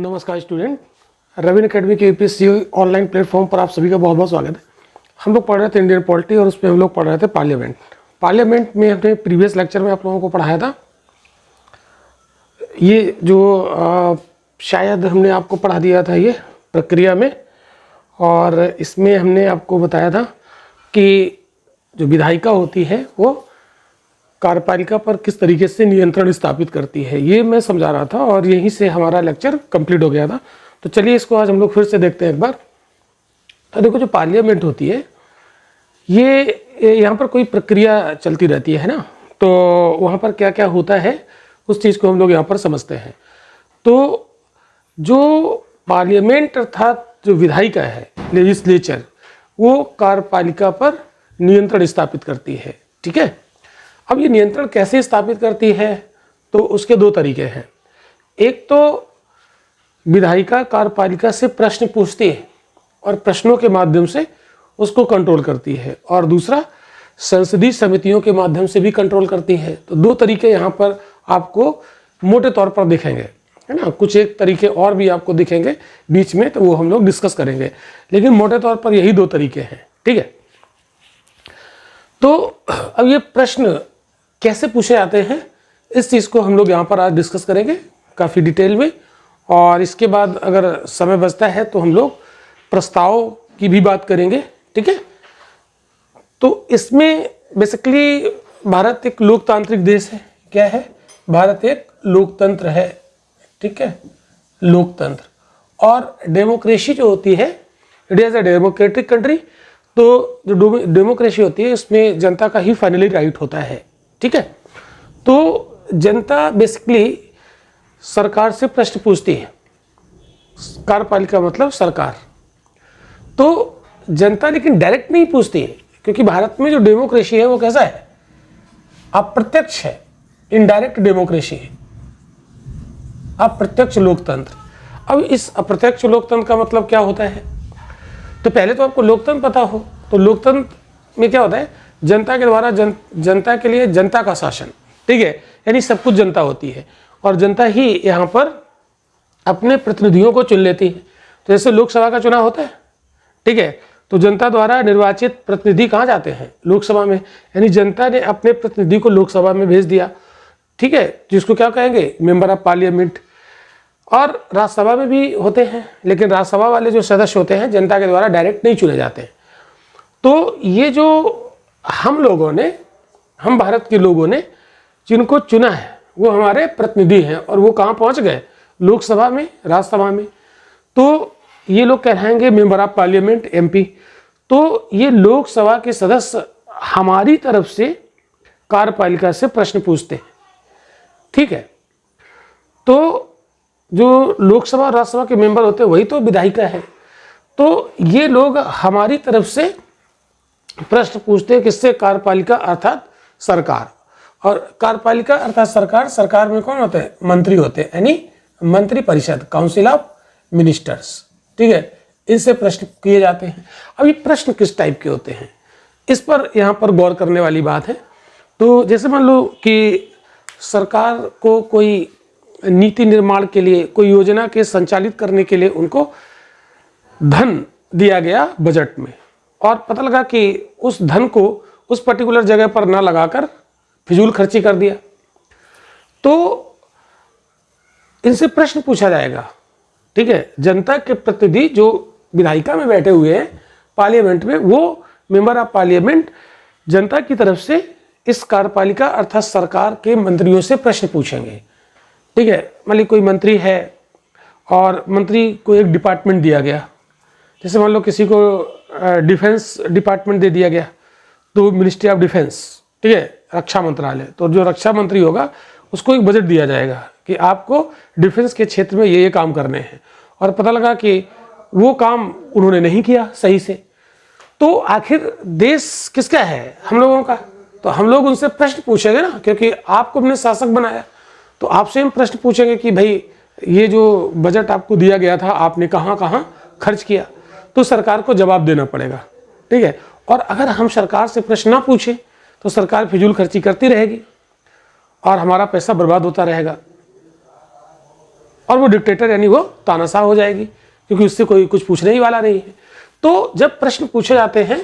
नमस्कार student, Ravin academy के UPSC online platform पर आप सभी का बहुत बहुत स्वागत है। हम लोग पढ़ रहे थे इंडियन पॉलिटी और उसमें हम लोग पढ़ रहे थे पार्लियामेंट में हमने प्रीवियस लेक्चर में आप लोगों को पढ़ाया था। ये जो शायद हमने आपको पढ़ा दिया था ये प्रक्रिया में, और इसमें हमने आपको बताया था कि जो विधायिका होती है वो कार्यपालिका पर किस तरीके से नियंत्रण स्थापित करती है, ये मैं समझा रहा था और यहीं से हमारा लेक्चर कंप्लीट हो गया था। तो चलिए इसको आज हम लोग फिर से देखते हैं एक बार। तो देखो, जो पार्लियामेंट होती है ये यहाँ पर कोई प्रक्रिया चलती रहती है ना, तो वहाँ पर क्या क्या होता है उस चीज़ को हम लोग यहाँ पर समझते हैं। तो जो पार्लियामेंट अर्थात जो विधायिका है, लेजिस्लेचर, वो कार्यपालिका पर नियंत्रण स्थापित करती है। ठीक है, अब ये नियंत्रण कैसे स्थापित करती है, तो उसके दो तरीके हैं। एक तो विधायिका कार्यपालिका से प्रश्न पूछती है और प्रश्नों के माध्यम से उसको कंट्रोल करती है, और दूसरा संसदीय समितियों के माध्यम से भी कंट्रोल करती है। तो दो तरीके यहाँ पर आपको मोटे तौर पर दिखेंगे, है ना। कुछ एक तरीके और भी आपको दिखेंगे बीच में, तो वो हम लोग डिस्कस करेंगे, लेकिन मोटे तौर पर यही दो तरीके हैं। ठीक है, तो अब ये प्रश्न कैसे पूछे जाते हैं, इस चीज़ को हम लोग यहाँ पर आज डिस्कस करेंगे काफ़ी डिटेल में, और इसके बाद अगर समय बचता है तो हम लोग प्रस्ताव की भी बात करेंगे। ठीक है, तो इसमें बेसिकली भारत एक लोकतांत्रिक देश है। क्या है? भारत एक लोकतंत्र है। ठीक है, लोकतंत्र, और डेमोक्रेसी जो होती है, it is a democratic country. तो जो डेमोक्रेसी होती है उसमें जनता का ही फाइनली राइट होता है। ठीक है, तो जनता बेसिकली सरकार से प्रश्न पूछती है। कार्यपालिका मतलब सरकार। तो जनता लेकिन डायरेक्ट नहीं पूछती है, क्योंकि भारत में जो डेमोक्रेसी है वो कैसा है? अप्रत्यक्ष है, इनडायरेक्ट डेमोक्रेसी है, अप्रत्यक्ष लोकतंत्र। अब इस अप्रत्यक्ष लोकतंत्र का मतलब क्या होता है? तो पहले तो आपको लोकतंत्र पता हो। तो लोकतंत्र में क्या होता है? जनता के द्वारा जनता के लिए जनता का शासन। ठीक है, यानी सब कुछ जनता होती है और जनता ही यहाँ पर अपने प्रतिनिधियों को चुन लेती है। तो जैसे लोकसभा का चुनाव होता है, ठीक है, तो जनता द्वारा निर्वाचित प्रतिनिधि कहाँ जाते हैं? लोकसभा में। यानी जनता ने अपने प्रतिनिधि को लोकसभा में भेज दिया। ठीक है, जिसको क्या कहेंगे? Member of parliament. और राज्यसभा में भी होते हैं, लेकिन राज्यसभा वाले जो सदस्य होते हैं जनता के द्वारा डायरेक्ट नहीं चुने जाते हैं। तो ये जो हम भारत के लोगों ने जिनको चुना है वो हमारे प्रतिनिधि हैं, और वो कहाँ पहुँच गए? लोकसभा में, राज्यसभा में। तो ये लोग कहलाएंगे मेंबर ऑफ पार्लियामेंट, एमपी। तो ये लोकसभा के सदस्य हमारी तरफ से कार्यपालिका से प्रश्न पूछते हैं। ठीक है, तो जो लोकसभा और राज्यसभा के मेंबर होते हैं वही तो विधायिका है। तो ये लोग हमारी तरफ से प्रश्न पूछते हैं, किससे? कार्यपालिका अर्थात सरकार। और कार्यपालिका अर्थात सरकार, सरकार में कौन होते हैं? मंत्री होते हैं, यानी मंत्री परिषद, काउंसिल ऑफ मिनिस्टर्स। ठीक है, इनसे प्रश्न किए जाते हैं। अब ये प्रश्न किस टाइप के होते हैं, इस पर यहाँ पर गौर करने वाली बात है। तो जैसे मान लो कि सरकार को कोई नीति निर्माण के लिए, कोई योजना के संचालित करने के लिए उनको धन दिया गया बजट में, और पता लगा कि उस धन को उस पर्टिकुलर जगह पर ना लगाकर फिजूल खर्ची कर दिया, तो इनसे प्रश्न पूछा जाएगा। ठीक है, जनता के प्रतिनिधि जो विधायिका में बैठे हुए हैं पार्लियामेंट में, वो मेंबर ऑफ पार्लियामेंट जनता की तरफ से इस कार्यपालिका अर्थात सरकार के मंत्रियों से प्रश्न पूछेंगे। ठीक है, मान ली कोई मंत्री है और मंत्री को एक डिपार्टमेंट दिया गया, जैसे मान लो किसी को डिफेंस डिपार्टमेंट दे दिया गया, तो मिनिस्ट्री ऑफ डिफेंस, ठीक है, रक्षा मंत्रालय। तो जो रक्षा मंत्री होगा उसको एक बजट दिया जाएगा कि आपको डिफेंस के क्षेत्र में ये काम करने हैं, और पता लगा कि वो काम उन्होंने नहीं किया सही से, तो आखिर देश किसका है? हम लोगों का। तो हम लोग उनसे प्रश्न पूछेंगे ना, क्योंकि आपको अपने शासक बनाया, तो आपसे हम प्रश्न पूछेंगे कि भाई ये जो बजट आपको दिया गया था आपने कहाँ कहाँ खर्च किया। तो सरकार को जवाब देना पड़ेगा। ठीक है, और अगर हम सरकार से प्रश्न ना पूछें तो सरकार फिजूल खर्ची करती रहेगी और हमारा पैसा बर्बाद होता रहेगा। और वो डिक्टेटर यानी वो तानाशाह हो जाएगी, क्योंकि उससे कोई कुछ पूछने ही वाला नहीं है। तो जब प्रश्न पूछे जाते हैं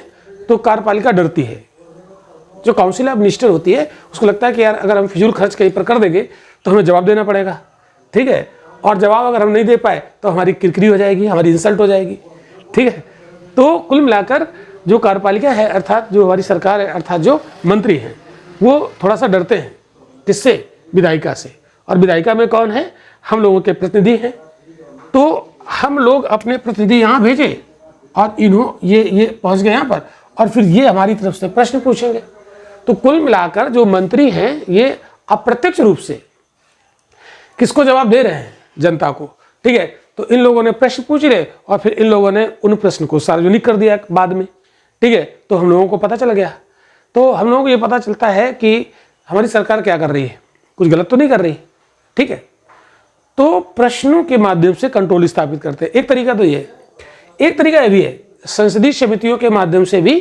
तो कार्यपालिका डरती है। जो काउंसिल ऑफ मिनिस्टर होती है उसको लगता है कि यार अगर हम फिजूल खर्च कहीं पर कर देंगे तो हमें जवाब देना पड़ेगा, ठीक है, और जवाब अगर हम नहीं दे पाए तो हमारी किरकिरी हो जाएगी, हमारी इंसल्ट हो जाएगी, ठीक है। तो कुल मिलाकर जो कार्यपालिका है, अर्थात जो हमारी सरकार है, अर्थात जो मंत्री हैं, वो थोड़ा सा डरते हैं। किससे? विधायिका से। और विधायिका में कौन है? हम लोगों के प्रतिनिधि हैं। तो हम लोग अपने प्रतिनिधि यहाँ भेजे और ये पहुँच गए यहाँ पर, और फिर ये हमारी तरफ से प्रश्न पूछेंगे। तो कुल मिलाकर जो मंत्री हैं ये अप्रत्यक्ष रूप से किसको जवाब दे रहे हैं? जनता को, ठीक है। तो इन लोगों ने प्रश्न पूछ रहे और फिर इन लोगों ने उन प्रश्न को सार्वजनिक कर दिया बाद में, ठीक है। तो हम लोगों को पता चल गया। तो हम लोगों को ये पता चलता है कि हमारी सरकार क्या कर रही है, कुछ गलत तो नहीं कर रही, ठीक है। तो प्रश्नों के माध्यम से कंट्रोल स्थापित करते हैं। एक तरीका तो ये, एक तरीका ये भी है, संसदीय समितियों के माध्यम से भी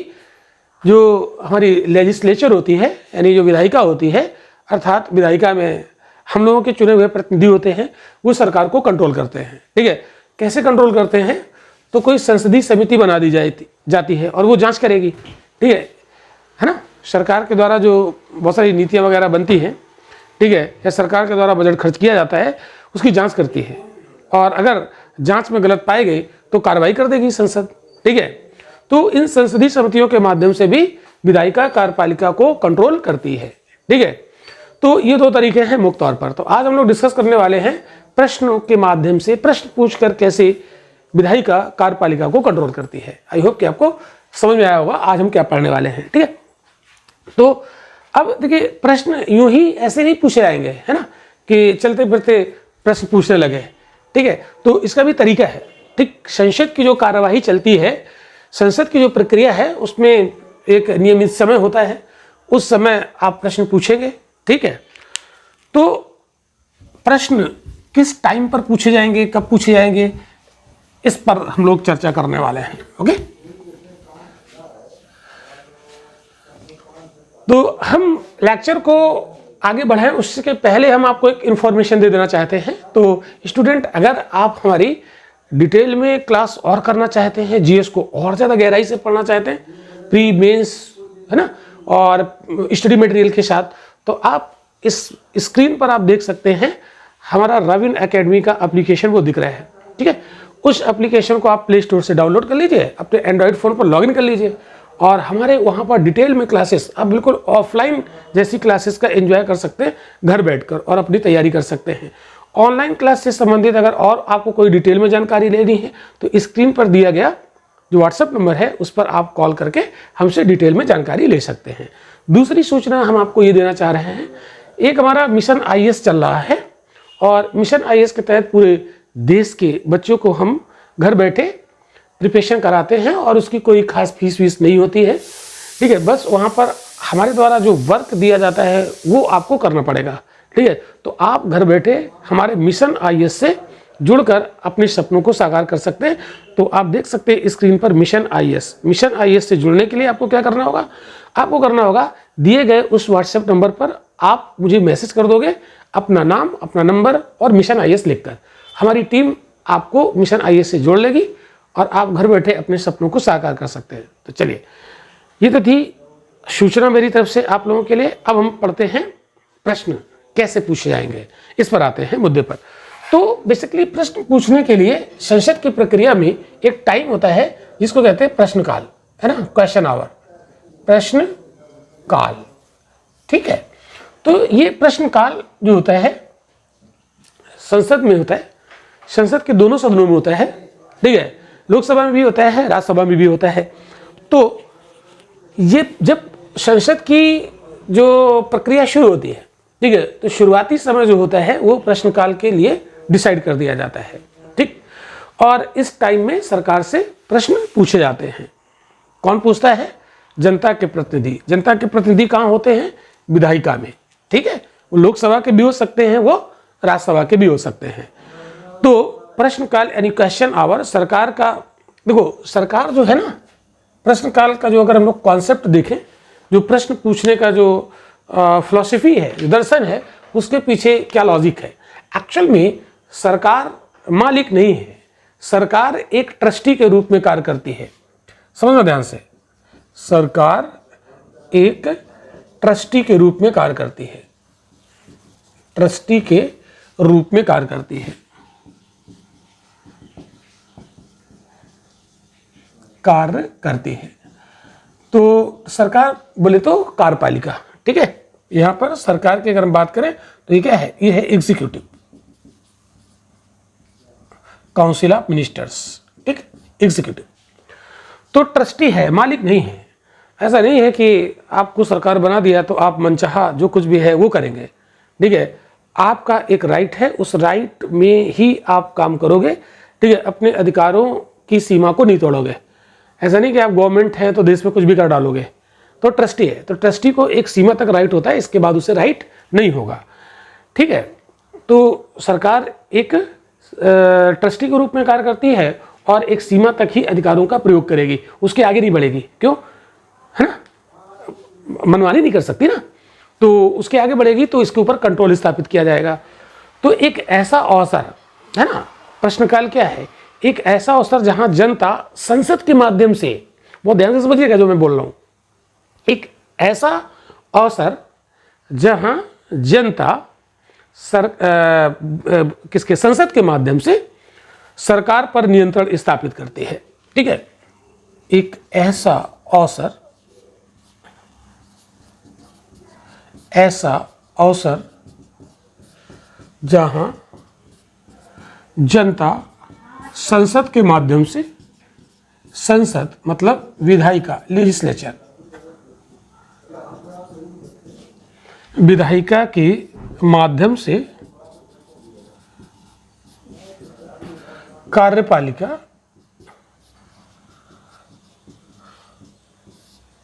जो हमारी लेजिस्लेचर होती है, यानी जो विधायिका होती है, अर्थात विधायिका में हम लोगों के चुने हुए प्रतिनिधि होते हैं, वो सरकार को कंट्रोल करते हैं, ठीक है। कैसे कंट्रोल करते हैं? तो कोई संसदीय समिति बना दी जाती है और वो जांच करेगी, ठीक है ना। सरकार के द्वारा जो बहुत सारी नीतियाँ वगैरह बनती हैं, ठीक है, या सरकार के द्वारा बजट खर्च किया जाता है, उसकी जाँच करती है, और अगर जाँच में गलत पाई गई तो कार्रवाई कर देगी संसद, ठीक है। तो इन संसदीय समितियों के माध्यम से भी विधायिका कार्यपालिका को कंट्रोल करती है, ठीक है। तो ये दो तरीके हैं मुख्य तौर पर। तो आज हम लोग डिस्कस करने वाले हैं प्रश्नों के माध्यम से, प्रश्न पूछकर कैसे विधायिका कार्यपालिका को कंट्रोल करती है। आई होप कि आपको समझ में आया होगा आज हम क्या पढ़ने वाले हैं, ठीक है। तो अब देखिए, प्रश्न यूं ही ऐसे नहीं पूछे जाएंगे, है ना, कि चलते फिरते प्रश्न पूछने लगे, ठीक है। तो इसका भी तरीका है, ठीक। संसद की जो कार्यवाही चलती है, संसद की जो प्रक्रिया है, उसमें एक नियमित समय होता है, उस समय आप प्रश्न पूछेंगे, ठीक है। तो प्रश्न किस टाइम पर पूछे जाएंगे, कब पूछे जाएंगे, इस पर हम लोग चर्चा करने वाले हैं, ओके। तो हम लेक्चर को आगे बढ़ाएं उसके पहले हम आपको एक इंफॉर्मेशन दे देना चाहते हैं। तो स्टूडेंट, अगर आप हमारी डिटेल में क्लास और करना चाहते हैं, जीएस को और ज़्यादा गहराई से पढ़ना चाहते हैं, प्री मेंस, है ना, और स्टडी मटेरियल के साथ, तो आप इस स्क्रीन पर आप देख सकते हैं हमारा रविन एकेडमी का एप्लीकेशन वो दिख रहा है, ठीक है। उस एप्लीकेशन को आप प्ले स्टोर से डाउनलोड कर लीजिए, अपने एंड्रॉयड फ़ोन पर लॉगिन कर लीजिए, और हमारे वहाँ पर डिटेल में क्लासेस आप बिल्कुल ऑफलाइन जैसी क्लासेस का एंजॉय कर सकते हैं घर बैठकर, और अपनी तैयारी कर सकते हैं। ऑनलाइन क्लास से संबंधित अगर और आपको कोई डिटेल में जानकारी लेनी है तो स्क्रीन पर दिया गया जो व्हाट्सएप नंबर है उस पर आप कॉल करके हमसे डिटेल में जानकारी ले सकते हैं। दूसरी सूचना हम आपको ये देना चाह रहे हैं, एक हमारा मिशन आईएएस चल रहा है, और मिशन आईएएस के तहत पूरे देश के बच्चों को हम घर बैठे प्रिपरेशन कराते हैं, और उसकी कोई खास फीस वीस नहीं होती है, ठीक है। बस वहाँ पर हमारे द्वारा जो वर्क दिया जाता है वो आपको करना पड़ेगा, ठीक है। तो आप घर बैठे हमारे मिशन आईएएस से जुड़कर अपने सपनों को साकार कर सकते हैं। तो आप देख सकते हैं स्क्रीन पर मिशन आईएएस। मिशन आईएएस से जुड़ने के लिए आपको क्या करना होगा? आपको करना होगा दिए गए उस व्हाट्सएप नंबर पर आप मुझे मैसेज कर दोगे अपना नाम, अपना नंबर और मिशन आईएएस लिखकर। हमारी टीम आपको मिशन आईएएस से जोड़ लेगी और आप घर बैठे अपने सपनों को साकार कर सकते हैं। तो चलिए, ये तो थी सूचना मेरी तरफ से आप लोगों के लिए। अब हम पढ़ते हैं प्रश्न कैसे पूछे जाएंगे, इस पर आते हैं मुद्दे पर। तो बेसिकली प्रश्न पूछने के लिए संसद की प्रक्रिया में एक टाइम होता है जिसको कहते हैं प्रश्नकाल, है ना, क्वेश्चन आवर, प्रश्न काल, ठीक है। तो ये प्रश्नकाल जो होता है संसद में होता है, संसद के दोनों सदनों में होता है, ठीक है। लोकसभा में भी होता है, राज्यसभा में भी होता है। तो ये जब संसद की जो प्रक्रिया शुरू होती है, ठीक है, तो शुरुआती समय जो होता है वो प्रश्नकाल के लिए डिसाइड कर दिया जाता है, ठीक। और इस टाइम में सरकार से प्रश्न पूछे जाते हैं। कौन पूछता है? जनता के प्रतिनिधि। जनता के प्रतिनिधि कहाँ होते हैं? विधायिका में, ठीक है। वो लोकसभा के भी हो सकते हैं, वो राज्यसभा के भी हो सकते हैं। तो प्रश्नकाल यानी क्वेश्चन आवर सरकार का, देखो सरकार जो है ना, प्रश्नकाल का जो अगर हम लोग कॉन्सेप्ट देखें, जो प्रश्न पूछने का जो फिलॉसफी है, जो दर्शन है, उसके पीछे क्या लॉजिक है। एक्चुअल में सरकार मालिक नहीं है, सरकार एक ट्रस्टी के रूप में कार्य करती है। समझना ध्यान से, सरकार एक ट्रस्टी के रूप में कार्य करती है, ट्रस्टी के रूप में कार्य करती है, कार्य करती है। तो सरकार बोले तो कार्यपालिका, ठीक है। यहां पर सरकार की अगर हम बात करें तो ये क्या है, ये है एग्जीक्यूटिव, काउंसिल ऑफ मिनिस्टर्स, ठीक, एग्जीक्यूटिव। तो ट्रस्टी है, मालिक नहीं है। ऐसा नहीं है कि आपको सरकार बना दिया तो आप मनचाहा जो कुछ भी है वो करेंगे, ठीक है। आपका एक राइट है, उस राइट में ही आप काम करोगे, ठीक है। अपने अधिकारों की सीमा को नहीं तोड़ोगे। ऐसा नहीं कि आप गवर्नमेंट है तो देश में कुछ भी कर डालोगे। तो ट्रस्टी है, तो ट्रस्टी को एक सीमा तक राइट होता है, इसके बाद उसे राइट नहीं होगा, ठीक है। तो सरकार एक ट्रस्टी के रूप में कार्य करती है और एक सीमा तक ही अधिकारों का प्रयोग करेगी, उसके आगे नहीं बढ़ेगी। क्यों, है ना, मनमानी नहीं कर सकती ना, तो उसके आगे बढ़ेगी तो इसके ऊपर कंट्रोल स्थापित किया जाएगा। तो एक ऐसा अवसर है ना, प्रश्नकाल क्या है, एक ऐसा अवसर जहां जनता संसद के माध्यम से, बहुत ध्यान से समझिएगा जो मैं बोल रहा हूं, एक ऐसा अवसर जहां जनता किसके, संसद के माध्यम से सरकार पर नियंत्रण स्थापित करती है, ठीक है। एक ऐसा अवसर, ऐसा अवसर जहां जनता संसद के माध्यम से, संसद मतलब विधायिका, लेजिस्लेचर, विधायिका के माध्यम से कार्यपालिका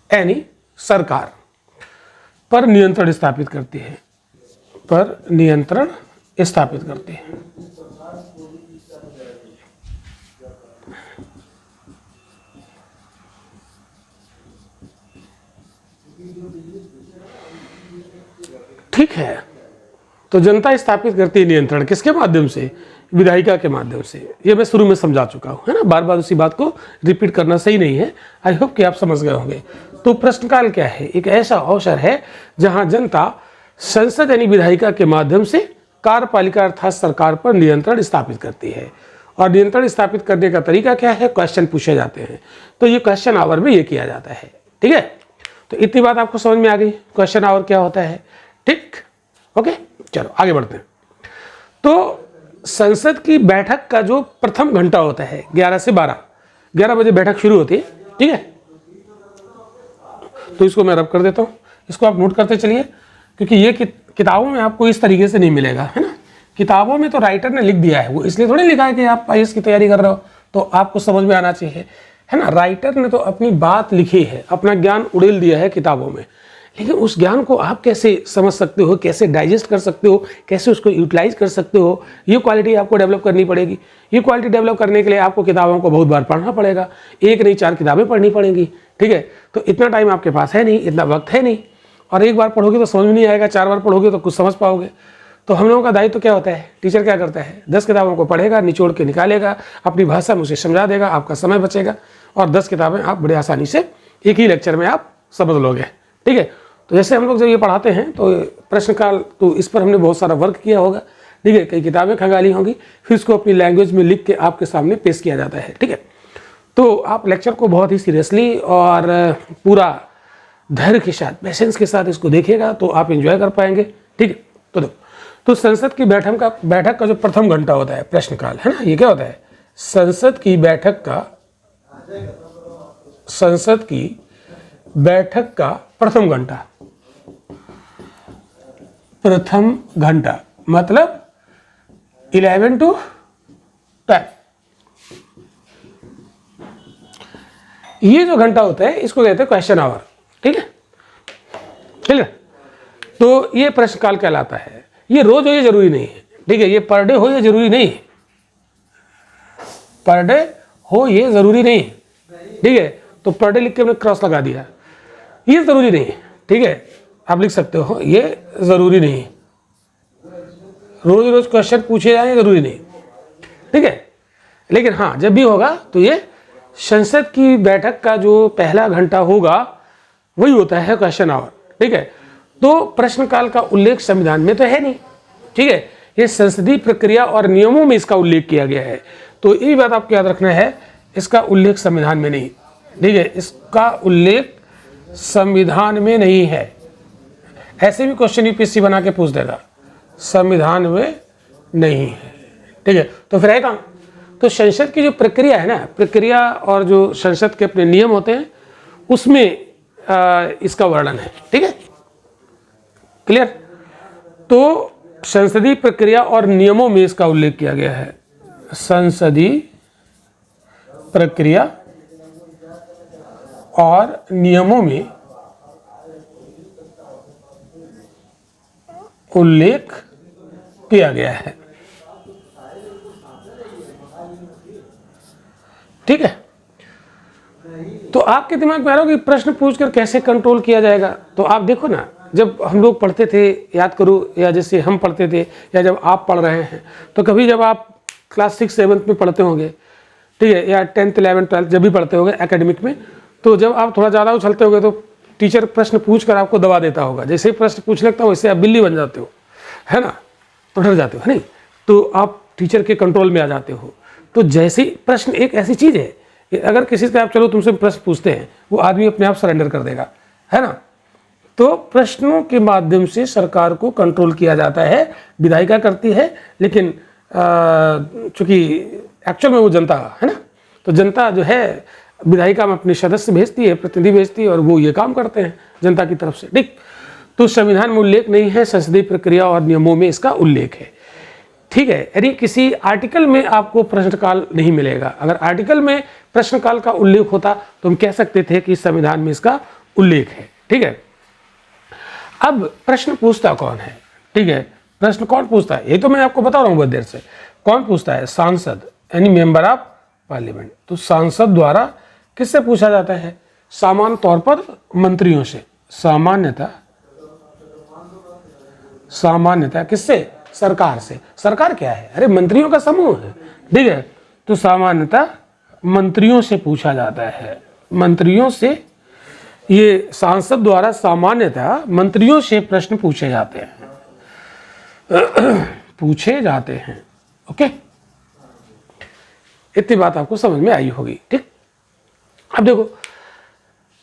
यानी सरकार पर नियंत्रण स्थापित करती है, पर नियंत्रण स्थापित करती है। ठीक है, तो जनता स्थापित करती है नियंत्रण, किसके माध्यम से, विधायिका के माध्यम से। ये मैं शुरू में समझा चुका हूं, है ना, बार बार उसी बात को रिपीट करना सही नहीं है। आई होप कि आप समझ गए होंगे। तो प्रश्नकाल क्या है, एक ऐसा अवसर है जहां जनता संसद यानी विधायिका के माध्यम से कार्यपालिका अर्थात सरकार पर नियंत्रण स्थापित करती है। और नियंत्रण स्थापित करने का तरीका क्या है, क्वेश्चन पूछे जाते हैं। तो ये क्वेश्चन आवर में ये किया जाता है, ठीक है। तो इतनी बात आपको समझ में आ गई, क्वेश्चन आवर क्या होता है, ठीक, ओके। चलो आगे बढ़ते हैं। तो संसद की बैठक का जो प्रथम घंटा होता है 11 से 12, 11 बजे बैठक शुरू होती है, ठीक है। तो इसको मैं रब कर देता हूँ, इसको आप नोट करते चलिए, क्योंकि ये किताबों में आपको इस तरीके से नहीं मिलेगा, है ना। किताबों में तो राइटर ने लिख दिया है, वो इसलिए थोड़ी लिखा है कि आप आईएएस की तैयारी कर रहे हो तो आपको समझ में आना चाहिए, है ना। राइटर ने तो अपनी बात लिखी है, अपना ज्ञान उड़ेल दिया है किताबों में, लेकिन उस ज्ञान को आप कैसे समझ सकते हो, कैसे डाइजेस्ट कर सकते हो, कैसे उसको यूटिलाइज कर सकते हो, ये क्वालिटी आपको डेवलप करनी पड़ेगी। ये क्वालिटी डेवलप करने के लिए आपको किताबों को बहुत बार पढ़ना पड़ेगा, एक नहीं 4 किताबें पढ़नी पड़ेंगी, ठीक है। तो इतना टाइम आपके पास है नहीं, इतना वक्त है नहीं, और एक बार पढ़ोगे तो समझ में नहीं आएगा, 4 बार पढ़ोगे तो कुछ समझ पाओगे। तो हम लोगों का दायित्व तो क्या होता है, टीचर क्या करता है, 10 किताबों को पढ़ेगा, निचोड़ के निकालेगा, अपनी भाषा में उसे समझा देगा, आपका समय बचेगा, और 10 किताबें आप बड़े आसानी से एक ही लेक्चर में आप समझ लोगे, ठीक है। तो जैसे हम लोग जब ये पढ़ाते हैं तो प्रश्नकाल, तो इस पर हमने बहुत सारा वर्क किया होगा, ठीक है, कई किताबें खंगाली होंगी, फिर उसको अपनी लैंग्वेज में लिख के आपके सामने पेश किया जाता है, ठीक है। तो आप लेक्चर को बहुत ही सीरियसली और पूरा धैर्य के साथ, पेशेंस के साथ इसको देखिएगा तो आप एंजॉय कर पाएंगे, ठीक है। तो देखो, तो संसद की बैठक का जो प्रथम घंटा होता है प्रश्नकाल, है ना, ये क्या होता है, संसद की बैठक का प्रथम घंटा मतलब 11 to 10। ये जो घंटा होता है इसको कहते हैं क्वेश्चन आवर, ठीक है, ठीक है। तो ये प्रश्नकाल कहलाता है। ये रोज हो ये जरूरी नहीं है, ठीक है, ये पर डे हो ये जरूरी नहीं है, पर डे हो ये जरूरी नहीं है, ठीक है। तो पर डे लिख के हमने क्रॉस लगा दिया, ये जरूरी नहीं है, ठीक है, आप लिख सकते हो ये जरूरी नहीं है, रोज रोज क्वेश्चन पूछे जाएंगे जरूरी नहीं, ठीक है। लेकिन हाँ, जब भी होगा तो ये संसद की बैठक का जो पहला घंटा होगा वही होता है क्वेश्चन आवर, ठीक है। तो प्रश्नकाल का उल्लेख संविधान में तो है नहीं, ठीक है। ये संसदीय प्रक्रिया और नियमों में इसका उल्लेख किया गया है। तो ये बात आपको याद रखना है, इसका उल्लेख संविधान में नहीं, ठीक है। इसका उल्लेख संविधान में नहीं है। ऐसे भी क्वेश्चन यूपीएससी बना के पूछ देगा, संविधान में नहीं है, ठीक है। तो फिर है कहाँ? तो संसद की जो प्रक्रिया है ना, प्रक्रिया और जो संसद के अपने नियम होते हैं उसमें इसका वर्णन है, ठीक है, क्लियर। तो संसदीय प्रक्रिया और नियमों में इसका उल्लेख किया गया है। संसदीय प्रक्रिया और नियमों में उल्लेख किया गया है, ठीक है। तो आपके दिमाग में आ रहा हो कि प्रश्न पूछकर कैसे कंट्रोल किया जाएगा। तो आप देखो ना, जब हम लोग पढ़ते थे, याद करो, या जैसे हम पढ़ते थे, या जब आप पढ़ रहे हैं, तो कभी जब आप क्लास 6 7 में पढ़ते होंगे, ठीक है, या 10th 11th 12th जब भी पढ़ते होंगे एकेडमिक में, तो जब आप थोड़ा ज़्यादा उछलते होगे तो टीचर प्रश्न पूछ कर आपको दबा देता होगा। जैसे ही प्रश्न पूछ लगता हो वैसे आप बिल्ली बन जाते हो, है ना, तो डर जाते हो, है नहीं, तो आप टीचर के कंट्रोल में आ जाते हो। तो जैसे ही प्रश्न एक ऐसी चीज़ है कि अगर किसी से आप चलो तुमसे प्रश्न पूछते हैं, वो आदमी अपने आप सरेंडर कर देगा, है ना। तो प्रश्नों के माध्यम से सरकार को कंट्रोल किया जाता है, विधायिका करती है, लेकिन चूंकि एक्चुअल में वो जनता है ना, तो जनता जो है विधायिका में अपने सदस्य भेजती है, प्रतिनिधि भेजती है, और वो ये काम करते हैं जनता की तरफ से, ठीक। तो संविधान में उल्लेख नहीं है, संसदीय प्रक्रिया और नियमों में इसका उल्लेख है, ठीक है। यदि किसी आर्टिकल में आपको प्रश्नकाल नहीं मिलेगा, अगर आर्टिकल में प्रश्नकाल का उल्लेख होता तो हम कह सकते थे कि संविधान में इसका उल्लेख है, ठीक है। अब प्रश्न पूछता कौन है, ठीक है, प्रश्न कौन पूछता है, ये तो मैं आपको बता रहा हूँ बहुत देर से। कौन पूछता है? सांसद, यानी मेंबर ऑफ पार्लियामेंट। तो सांसद द्वारा किससे पूछा जाता है? सामान्य तौर पर मंत्रियों से, सामान्यतः किससे? सरकार से। सरकार क्या है? अरे मंत्रियों का समूह है, ठीक है। तो सामान्यतः मंत्रियों से पूछा जाता है, मंत्रियों से। ये सांसद द्वारा सामान्यतः मंत्रियों से प्रश्न पूछे जाते हैं, पूछे जाते हैं, ओके। इतनी बात आपको समझ में आई होगी, ठीक। अब देखो,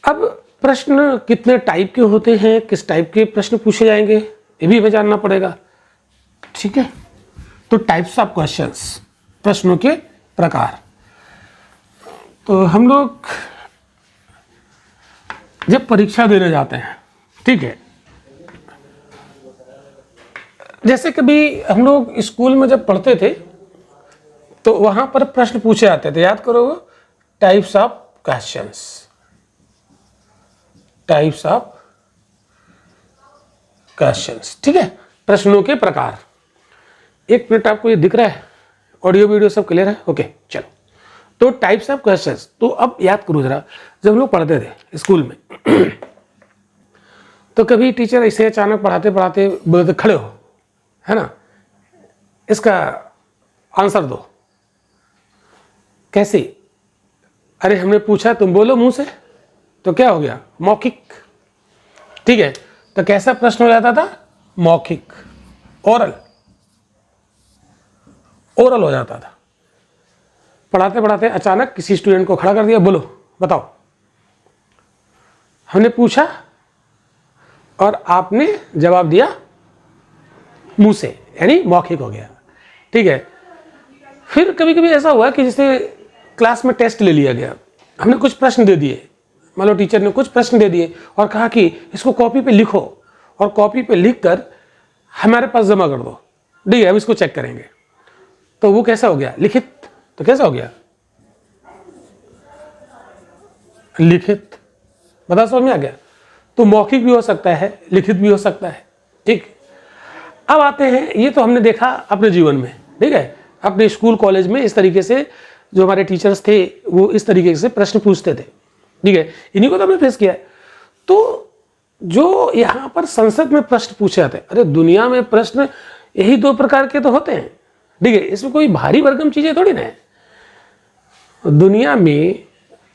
अब प्रश्न कितने टाइप के होते हैं, किस टाइप के प्रश्न पूछे जाएंगे, ये भी हमें जानना पड़ेगा, ठीक है। तो टाइप्स ऑफ क्वेश्चंस, प्रश्नों के प्रकार। तो हम लोग जब परीक्षा देने जाते हैं, ठीक है, जैसे कभी हम लोग स्कूल में जब पढ़ते थे तो वहां पर प्रश्न पूछे जाते थे, याद करो, types of questions, types of questions, ठीक है, प्रश्नों के प्रकार। एक मिनट, आपको ये दिख रहा है? ऑडियो वीडियो सब क्लियर है? ओके, चलो। तो टाइप्स ऑफ क्वेश्चंस, तो अब याद करो जरा, जब हम लोग पढ़ते थे स्कूल में तो कभी टीचर ऐसे अचानक पढ़ाते पढ़ाते बोलते खड़े हो, है ना, इसका आंसर दो। कैसे? अरे हमने पूछा, तुम बोलो मुंह से, तो क्या हो गया? मौखिक, ठीक है। तो कैसा प्रश्न हो जाता था? मौखिक, ओरल, ओरल हो जाता था। पढ़ाते पढ़ाते अचानक किसी स्टूडेंट को खड़ा कर दिया, बोलो, बताओ। हमने पूछा और आपने जवाब दिया मुंह से, यानी मौखिक हो गया, ठीक है। फिर कभी कभी ऐसा हुआ कि जैसे क्लास में टेस्ट ले लिया गया, हमने कुछ प्रश्न दे दिए, मान लो टीचर ने कुछ प्रश्न दे दिए और कहा कि इसको कॉपी पे लिखो, और कॉपी पे लिख कर हमारे पास जमा कर दो, ठीक है, हम इसको चेक करेंगे। तो वो कैसा हो गया? लिखित। तो कैसा हो गया? लिखित। बता, समझ में आ गया? तो मौखिक भी हो सकता है, लिखित भी हो सकता है, ठीक। अब आते हैं, ये तो हमने देखा अपने जीवन में, ठीक है, अपने स्कूल कॉलेज में इस तरीके से जो हमारे टीचर्स थे वो इस तरीके से प्रश्न पूछते थे, ठीक है, इन्हीं को तो हमने फेस किया है। तो जो यहाँ पर संसद में प्रश्न पूछे जाते हैं, अरे दुनिया में प्रश्न यही दो प्रकार के तो होते हैं, ठीक है। इसमें कोई भारी भरकम चीज़ें थोड़ी ना है। दुनिया में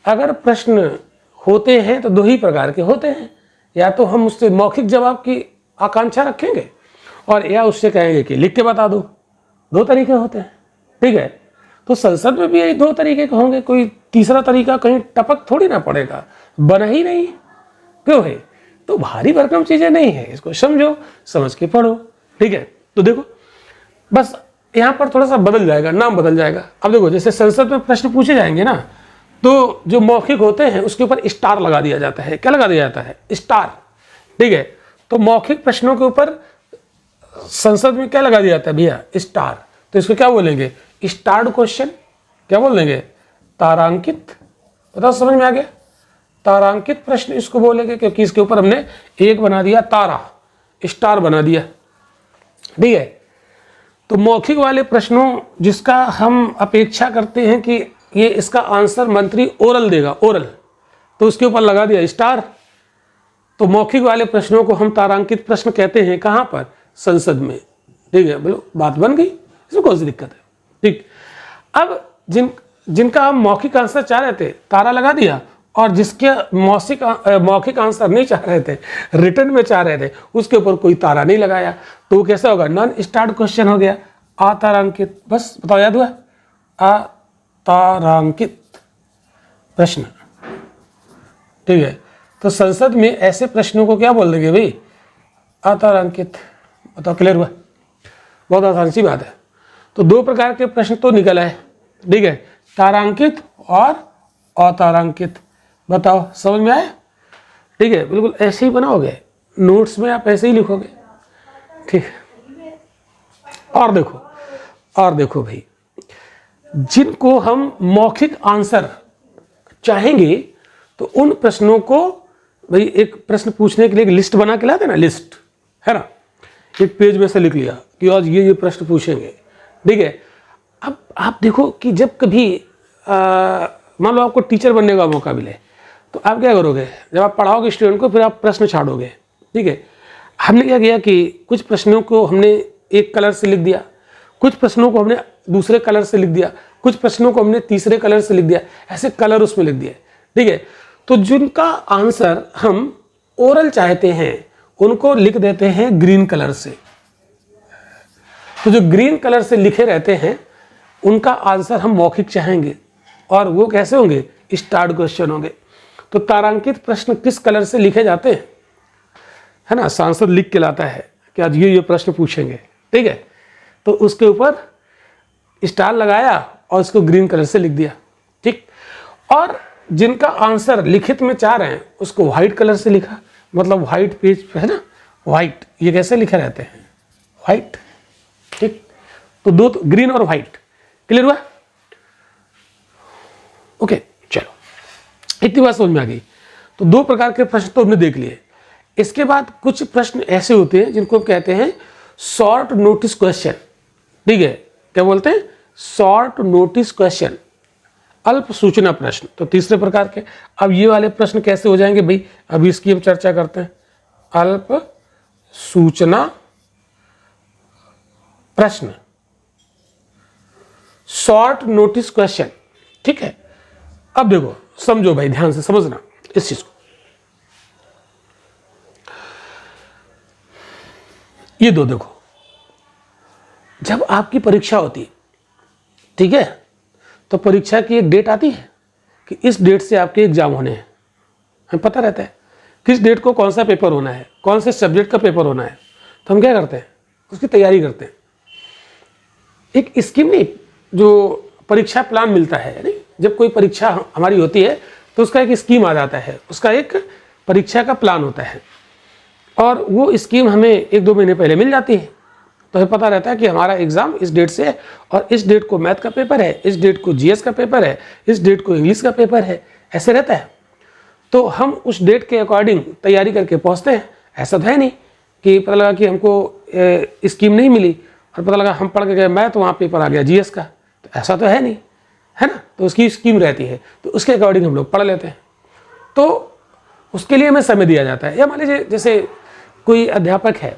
अगर प्रश्न होते हैं तो दो ही प्रकार के होते हैं, या तो हम उससे मौखिक जवाब की आकांक्षा रखेंगे और या उससे कहेंगे कि लिख के बता दो। दो तरीके होते हैं, ठीक है। तो संसद में भी यही दो तरीके के होंगे, कोई तीसरा तरीका कहीं टपक थोड़ी ना पड़ेगा, बना ही नहीं, क्यों है। तो भारी भरकम चीज़ें नहीं है, इसको समझो, समझ के पढ़ो, ठीक है। तो देखो बस यहाँ पर थोड़ा सा बदल जाएगा, नाम बदल जाएगा। अब देखो जैसे संसद में प्रश्न पूछे जाएंगे ना, तो जो मौखिक होते हैं उसके ऊपर स्टार लगा दिया जाता है। क्या लगा दिया जाता है? स्टार, ठीक है। तो मौखिक प्रश्नों के ऊपर संसद में क्या लगा दिया जाता है भैया? स्टार। तो इसको क्या बोलेंगे? स्टार्ड क्वेश्चन। क्या बोल देंगे? तारांकित। बताओ समझ में आ गया? तारांकित प्रश्न इसको बोलेंगे, क्योंकि इसके ऊपर हमने एक बना दिया तारा, स्टार बना दिया, ठीक है। तो मौखिक वाले प्रश्नों जिसका हम अपेक्षा करते हैं कि ये इसका आंसर मंत्री ओरल देगा, ओरल, तो उसके ऊपर लगा दिया स्टार। तो मौखिक वाले प्रश्नों को हम तारांकित प्रश्न कहते हैं। कहाँ पर? संसद में, ठीक है। बोलो बात बन गई, इसमें कौन सी दिक्कत है, ठीक। अब जिनका हम मौखिक आंसर चाह रहे थे तारा लगा दिया, और जिसके मौखिक आंसर नहीं चाह रहे थे, रिटर्न में चाह रहे थे, उसके ऊपर कोई तारा नहीं लगाया, तो वो कैसा होगा? नॉन स्टार्ड क्वेश्चन हो गया, अतारांकित। बस बताओ, याद हुआ? अतारांकित प्रश्न, ठीक है। तो संसद में ऐसे प्रश्नों को क्या बोल देंगे भाई? अतारांकित। बताओ, क्लियर हुआ? बहुत आसान सी बात है। तो दो प्रकार के प्रश्न तो निकल आए, ठीक है, तारांकित और अतारांकित। बताओ समझ में आया? ठीक है, बिल्कुल ऐसे ही बनाओगे, नोट्स में आप ऐसे ही लिखोगे, ठीक है। और देखो भाई, जिनको हम मौखिक आंसर चाहेंगे तो उन प्रश्नों को भाई एक प्रश्न पूछने के लिए एक लिस्ट बना के लाते ना, लिस्ट है ना, एक पेज में से लिख लिया कि आज ये प्रश्न पूछेंगे, ठीक है। अब आप देखो कि जब कभी मान लो आपको टीचर बनने का मौका मिले, तो आप क्या करोगे? जब आप पढ़ाओगे स्टूडेंट को, फिर आप प्रश्न छाड़ोगे, ठीक है। हमने क्या किया कि कुछ प्रश्नों को हमने एक कलर से लिख दिया, कुछ प्रश्नों को हमने दूसरे कलर से लिख दिया, कुछ प्रश्नों को हमने तीसरे कलर से लिख दिया, ऐसे कलर उसमें लिख दिए, ठीक है। तो जिनका आंसर हम ओरल चाहते हैं उनको लिख देते हैं ग्रीन कलर से। तो जो ग्रीन कलर से लिखे रहते हैं उनका आंसर हम मौखिक चाहेंगे, और वो कैसे होंगे? स्टार्ड क्वेश्चन होंगे। तो तारांकित प्रश्न किस कलर से लिखे जाते हैं, है ना, सांसद लिख के लाता है कि आज ये प्रश्न पूछेंगे, ठीक है। तो उसके ऊपर स्टार लगाया और उसको ग्रीन कलर से लिख दिया, ठीक। और जिनका आंसर लिखित में चाह रहे हैं उसको व्हाइट कलर से लिखा, मतलब व्हाइट पेज पे, है ना, व्हाइट, ये कैसे लिखे रहते हैं? व्हाइट, ठीक। तो दो, ग्रीन और व्हाइट, क्लियर हुआ? ओके, चलो इतनी बात समझ में आ गई। तो दो प्रकार के प्रश्न तो हमने देख लिए। इसके बाद कुछ प्रश्न ऐसे होते हैं जिनको हम कहते हैं शॉर्ट नोटिस क्वेश्चन, ठीक है। क्या बोलते हैं? शॉर्ट नोटिस क्वेश्चन, अल्प सूचना प्रश्न। तो तीसरे प्रकार के। अब ये वाले प्रश्न कैसे हो जाएंगे भाई? अभी इसकी हम चर्चा करते हैं। अल्प सूचना प्रश्न, शॉर्ट नोटिस क्वेश्चन, ठीक है। अब देखो, समझो भाई, ध्यान से समझना इस चीज को। ये दो देखो, जब आपकी परीक्षा होती है, ठीक है, तो परीक्षा की एक डेट आती है कि इस डेट से आपके एग्जाम होने हैं। हमें पता रहता है किस डेट को कौन सा पेपर होना है, कौन से सब्जेक्ट का पेपर होना है। तो हम क्या करते हैं? उसकी तैयारी करते हैं। एक स्कीम नहीं, जो परीक्षा प्लान मिलता है, यानी जब कोई परीक्षा हमारी होती है तो उसका एक स्कीम आ जाता है, उसका एक परीक्षा का प्लान होता है, और वो स्कीम हमें 1-2 महीने पहले मिल जाती है। तो हमें पता रहता है कि हमारा एग्जाम इस डेट से है, और इस डेट को मैथ का पेपर है, इस डेट को जीएस का पेपर है, इस डेट को इंग्लिश का पेपर है, ऐसे रहता है। तो हम उस डेट के अकॉर्डिंग तैयारी करके पहुंचते हैं। ऐसा तो है नहीं कि पता लगा कि हमको स्कीम नहीं मिली और पता लगा हम पढ़ के गए मैथ, वहाँ पेपर आ गया जीएस का, तो ऐसा तो है नहीं, है ना। तो उसकी स्कीम रहती है, तो उसके अकॉर्डिंग हम लोग पढ़ लेते हैं। तो उसके लिए हमें समय दिया जाता है। या मान लीजिए जैसे कोई अध्यापक है,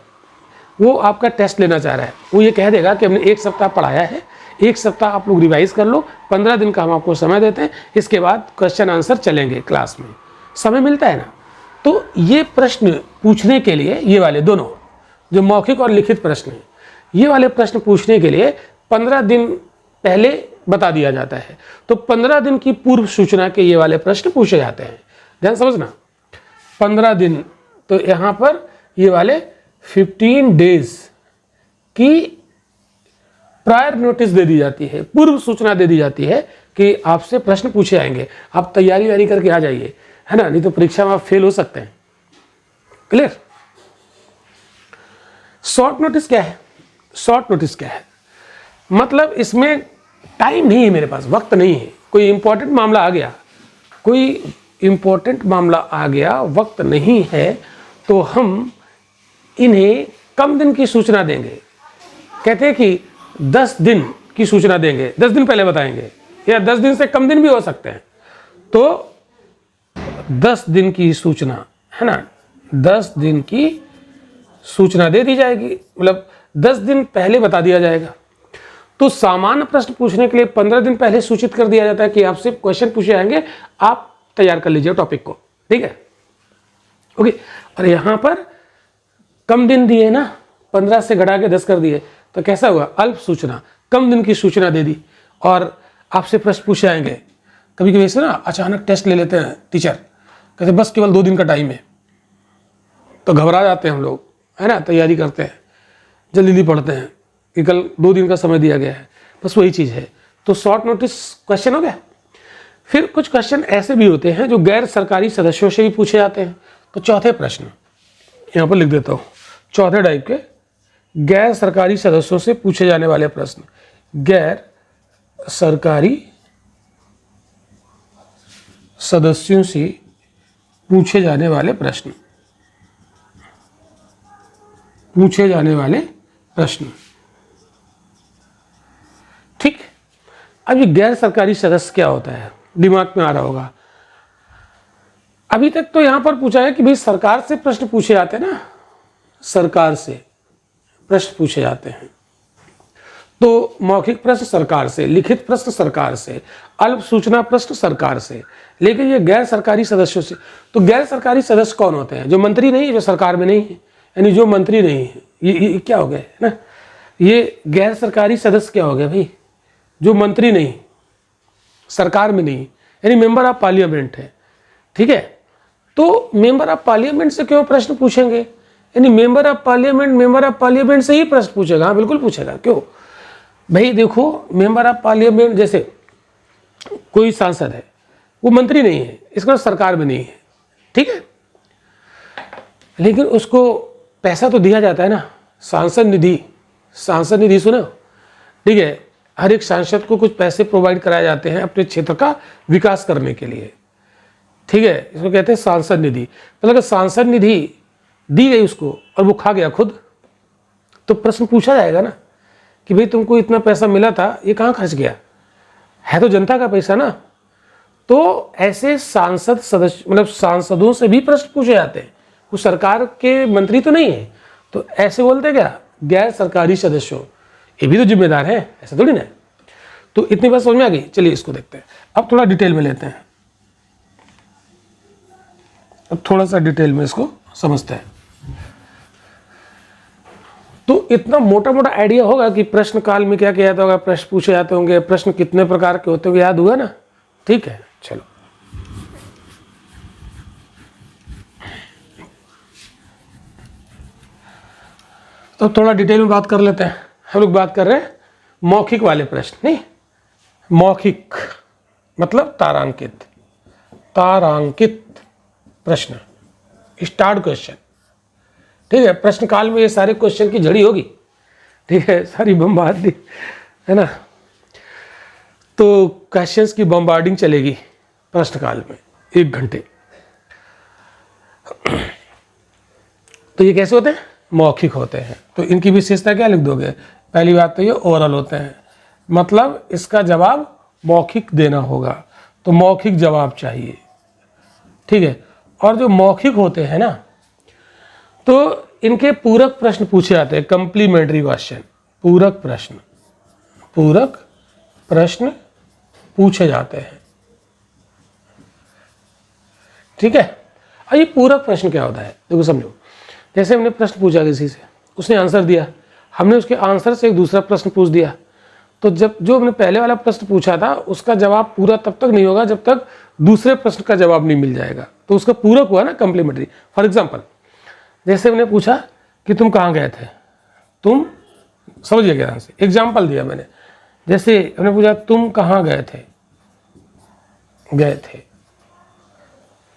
वो आपका टेस्ट लेना चाह रहा है। वो ये कह देगा कि हमने 1 सप्ताह पढ़ाया है, 1 सप्ताह आप लोग रिवाइज कर लो, 15 दिन का हम आपको समय देते हैं, इसके बाद क्वेश्चन आंसर चलेंगे क्लास में, समय मिलता है ना। तो ये प्रश्न पूछने के लिए, ये वाले दोनों जो मौखिक और लिखित प्रश्न हैं, ये वाले प्रश्न पूछने के लिए 15 दिन पहले बता दिया जाता है। तो 15 दिन की पूर्व सूचना के ये वाले प्रश्न पूछे जाते हैं। ध्यान समझना, 15 दिन, तो यहाँ पर ये वाले 15 डेज की प्रायर नोटिस दे दी जाती है, पूर्व सूचना दे दी जाती है कि आपसे प्रश्न पूछे आएंगे, आप तैयारी वारी करके आ जाइए, है ना, नहीं तो परीक्षा में आप फेल हो सकते हैं। क्लियर? शॉर्ट नोटिस क्या है? शॉर्ट नोटिस क्या है? मतलब इसमें टाइम नहीं है, मेरे पास वक्त नहीं है, कोई इंपॉर्टेंट मामला आ गया, कोई इंपॉर्टेंट मामला आ गया, वक्त नहीं है, तो हम इन्हें कम दिन की सूचना देंगे। कहते हैं कि 10 दिन की सूचना देंगे, 10 दिन पहले बताएंगे, या 10 दिन से कम दिन भी हो सकते हैं। तो 10 दिन की सूचना, है ना, 10 दिन की सूचना दे दी जाएगी, मतलब 10 दिन पहले बता दिया जाएगा। तो सामान्य प्रश्न पूछने के लिए 15 दिन पहले सूचित कर दिया जाता है कि आपसे क्वेश्चन पूछे जाएंगे, आप तैयार कर लीजिए टॉपिक को, ठीक है, ओके। और यहाँ पर कम दिन दिए ना, 15 से घटा के 10 कर दिए, तो कैसा हुआ? अल्प सूचना, कम दिन की सूचना दे दी, और आपसे प्रश्न पूछे आएंगे। कभी कभी ऐसे ना अचानक टेस्ट ले लेते हैं टीचर, कहते बस केवल 2 दिन का टाइम है, तो घबरा जाते हैं हम लोग, है ना, तैयारी करते हैं, जल्दी पढ़ते हैं कि कल 2 दिन का समय दिया गया है, बस वही चीज़ है। तो शॉर्ट नोटिस क्वेश्चन हो गया। फिर कुछ क्वेश्चन ऐसे भी होते हैं जो गैर सरकारी सदस्यों से भी पूछे जाते हैं। तो चौथे प्रश्न यहाँ पर लिख देता हूँ, चौथे टाइप के गैर सरकारी सदस्यों से पूछे जाने वाले प्रश्न, गैर सरकारी सदस्यों से पूछे जाने वाले प्रश्न, पूछे जाने वाले प्रश्न, ठीक। अब ये गैर सरकारी सदस्य क्या होता है, दिमाग में आ रहा होगा। अभी तक तो यहां पर पूछा है कि भाई सरकार से प्रश्न पूछे जाते हैं ना, सरकार से प्रश्न पूछे जाते हैं, तो मौखिक प्रश्न सरकार से, लिखित प्रश्न सरकार से, अल्प सूचना प्रश्न सरकार से। लेकिन ये गैर सरकारी सदस्यों से, तो गैर सरकारी सदस्य कौन होते हैं? जो मंत्री नहीं है, जो सरकार में नहीं है, यानी जो मंत्री नहीं है, ये क्या हो गया, है ना, ये गैर सरकारी सदस्य क्या हो गया भाई? जो मंत्री नहीं, सरकार में नहीं, यानी मेंबर ऑफ पार्लियामेंट है, ठीक है। तो मेंबर ऑफ पार्लियामेंट से क्यों प्रश्न पूछेंगे? यानी मेंबर ऑफ पार्लियामेंट से ही प्रश्न पूछेगा। हाँ बिल्कुल पूछेगा। क्यों भाई? देखो, मेंबर ऑफ पार्लियामेंट, जैसे कोई सांसद है, वो मंत्री नहीं है, इसका सरकार में नहीं है, ठीक है, लेकिन उसको पैसा तो दिया जाता है ना, सांसद निधि, सांसद निधि सुनो, ठीक है, हर एक सांसद को कुछ पैसे प्रोवाइड कराए जाते हैं अपने क्षेत्र का विकास करने के लिए, ठीक है, इसको कहते हैं सांसद निधि। मतलब अगर सांसद निधि दी गई उसको और वो खा गया खुद, तो प्रश्न पूछा जाएगा ना कि भाई तुमको इतना पैसा मिला था, ये कहाँ खर्च गया? है तो जनता का पैसा ना। तो ऐसे सांसद सदस्य, मतलब सांसदों से भी प्रश्न पूछे जाते हैं, वो सरकार के मंत्री तो नहीं है, तो ऐसे बोलते क्या, गैर सरकारी सदस्यों, ये भी तो जिम्मेदार है, ऐसा थोड़ी ना। तो इतनी बात समझ में आ गई। चलिए इसको देखते हैं, अब थोड़ा डिटेल में लेते हैं, अब थोड़ा सा डिटेल में इसको समझते हैं। तो इतना मोटा मोटा आइडिया होगा कि प्रश्न काल में क्या किया जाता होगा, प्रश्न पूछे जाते होंगे, प्रश्न कितने प्रकार के होते होंगे, याद हुआ ना, ठीक है। चलो तो थोड़ा डिटेल में बात कर लेते हैं। हम लोग बात कर रहे हैं मौखिक वाले प्रश्न, नहीं, मौखिक मतलब तारांकित, तारांकित प्रश्न, स्टार्ट क्वेश्चन, ठीक है। प्रश्न काल में ये सारे क्वेश्चन की झड़ी होगी, ठीक है, सारी बम्बार्डिंग, है ना, तो क्वेश्चंस की बम्बार्डिंग चलेगी प्रश्न काल में 1 घंटे। तो ये कैसे होते हैं? मौखिक होते हैं। तो इनकी विशेषता क्या लिख दोगे? पहली बात तो ये ओरल होते हैं, मतलब इसका जवाब मौखिक देना होगा, तो मौखिक जवाब चाहिए, ठीक है। और जो मौखिक होते हैं ना, तो इनके पूरक प्रश्न पूछे जाते हैं, कंप्लीमेंट्री क्वेश्चन, पूरक प्रश्न पूछे जाते हैं। ठीक है। अब ये पूरक प्रश्न क्या होता है, देखो समझो, जैसे हमने प्रश्न पूछा किसी से, उसने आंसर दिया, हमने उसके आंसर से एक दूसरा प्रश्न पूछ दिया, तो जब जो हमने पहले वाला प्रश्न पूछा था उसका जवाब पूरा तब तक नहीं होगा जब तक दूसरे प्रश्न का जवाब नहीं मिल जाएगा, तो उसका पूरक हुआ ना, कंप्लीमेंट्री। फॉर एग्जाम्पल, जैसे हमने पूछा कि तुम कहाँ गए थे, तुम समझिए क्या से एग्जाम्पल दिया मैंने, जैसे हमने पूछा तुम कहाँ गए थे,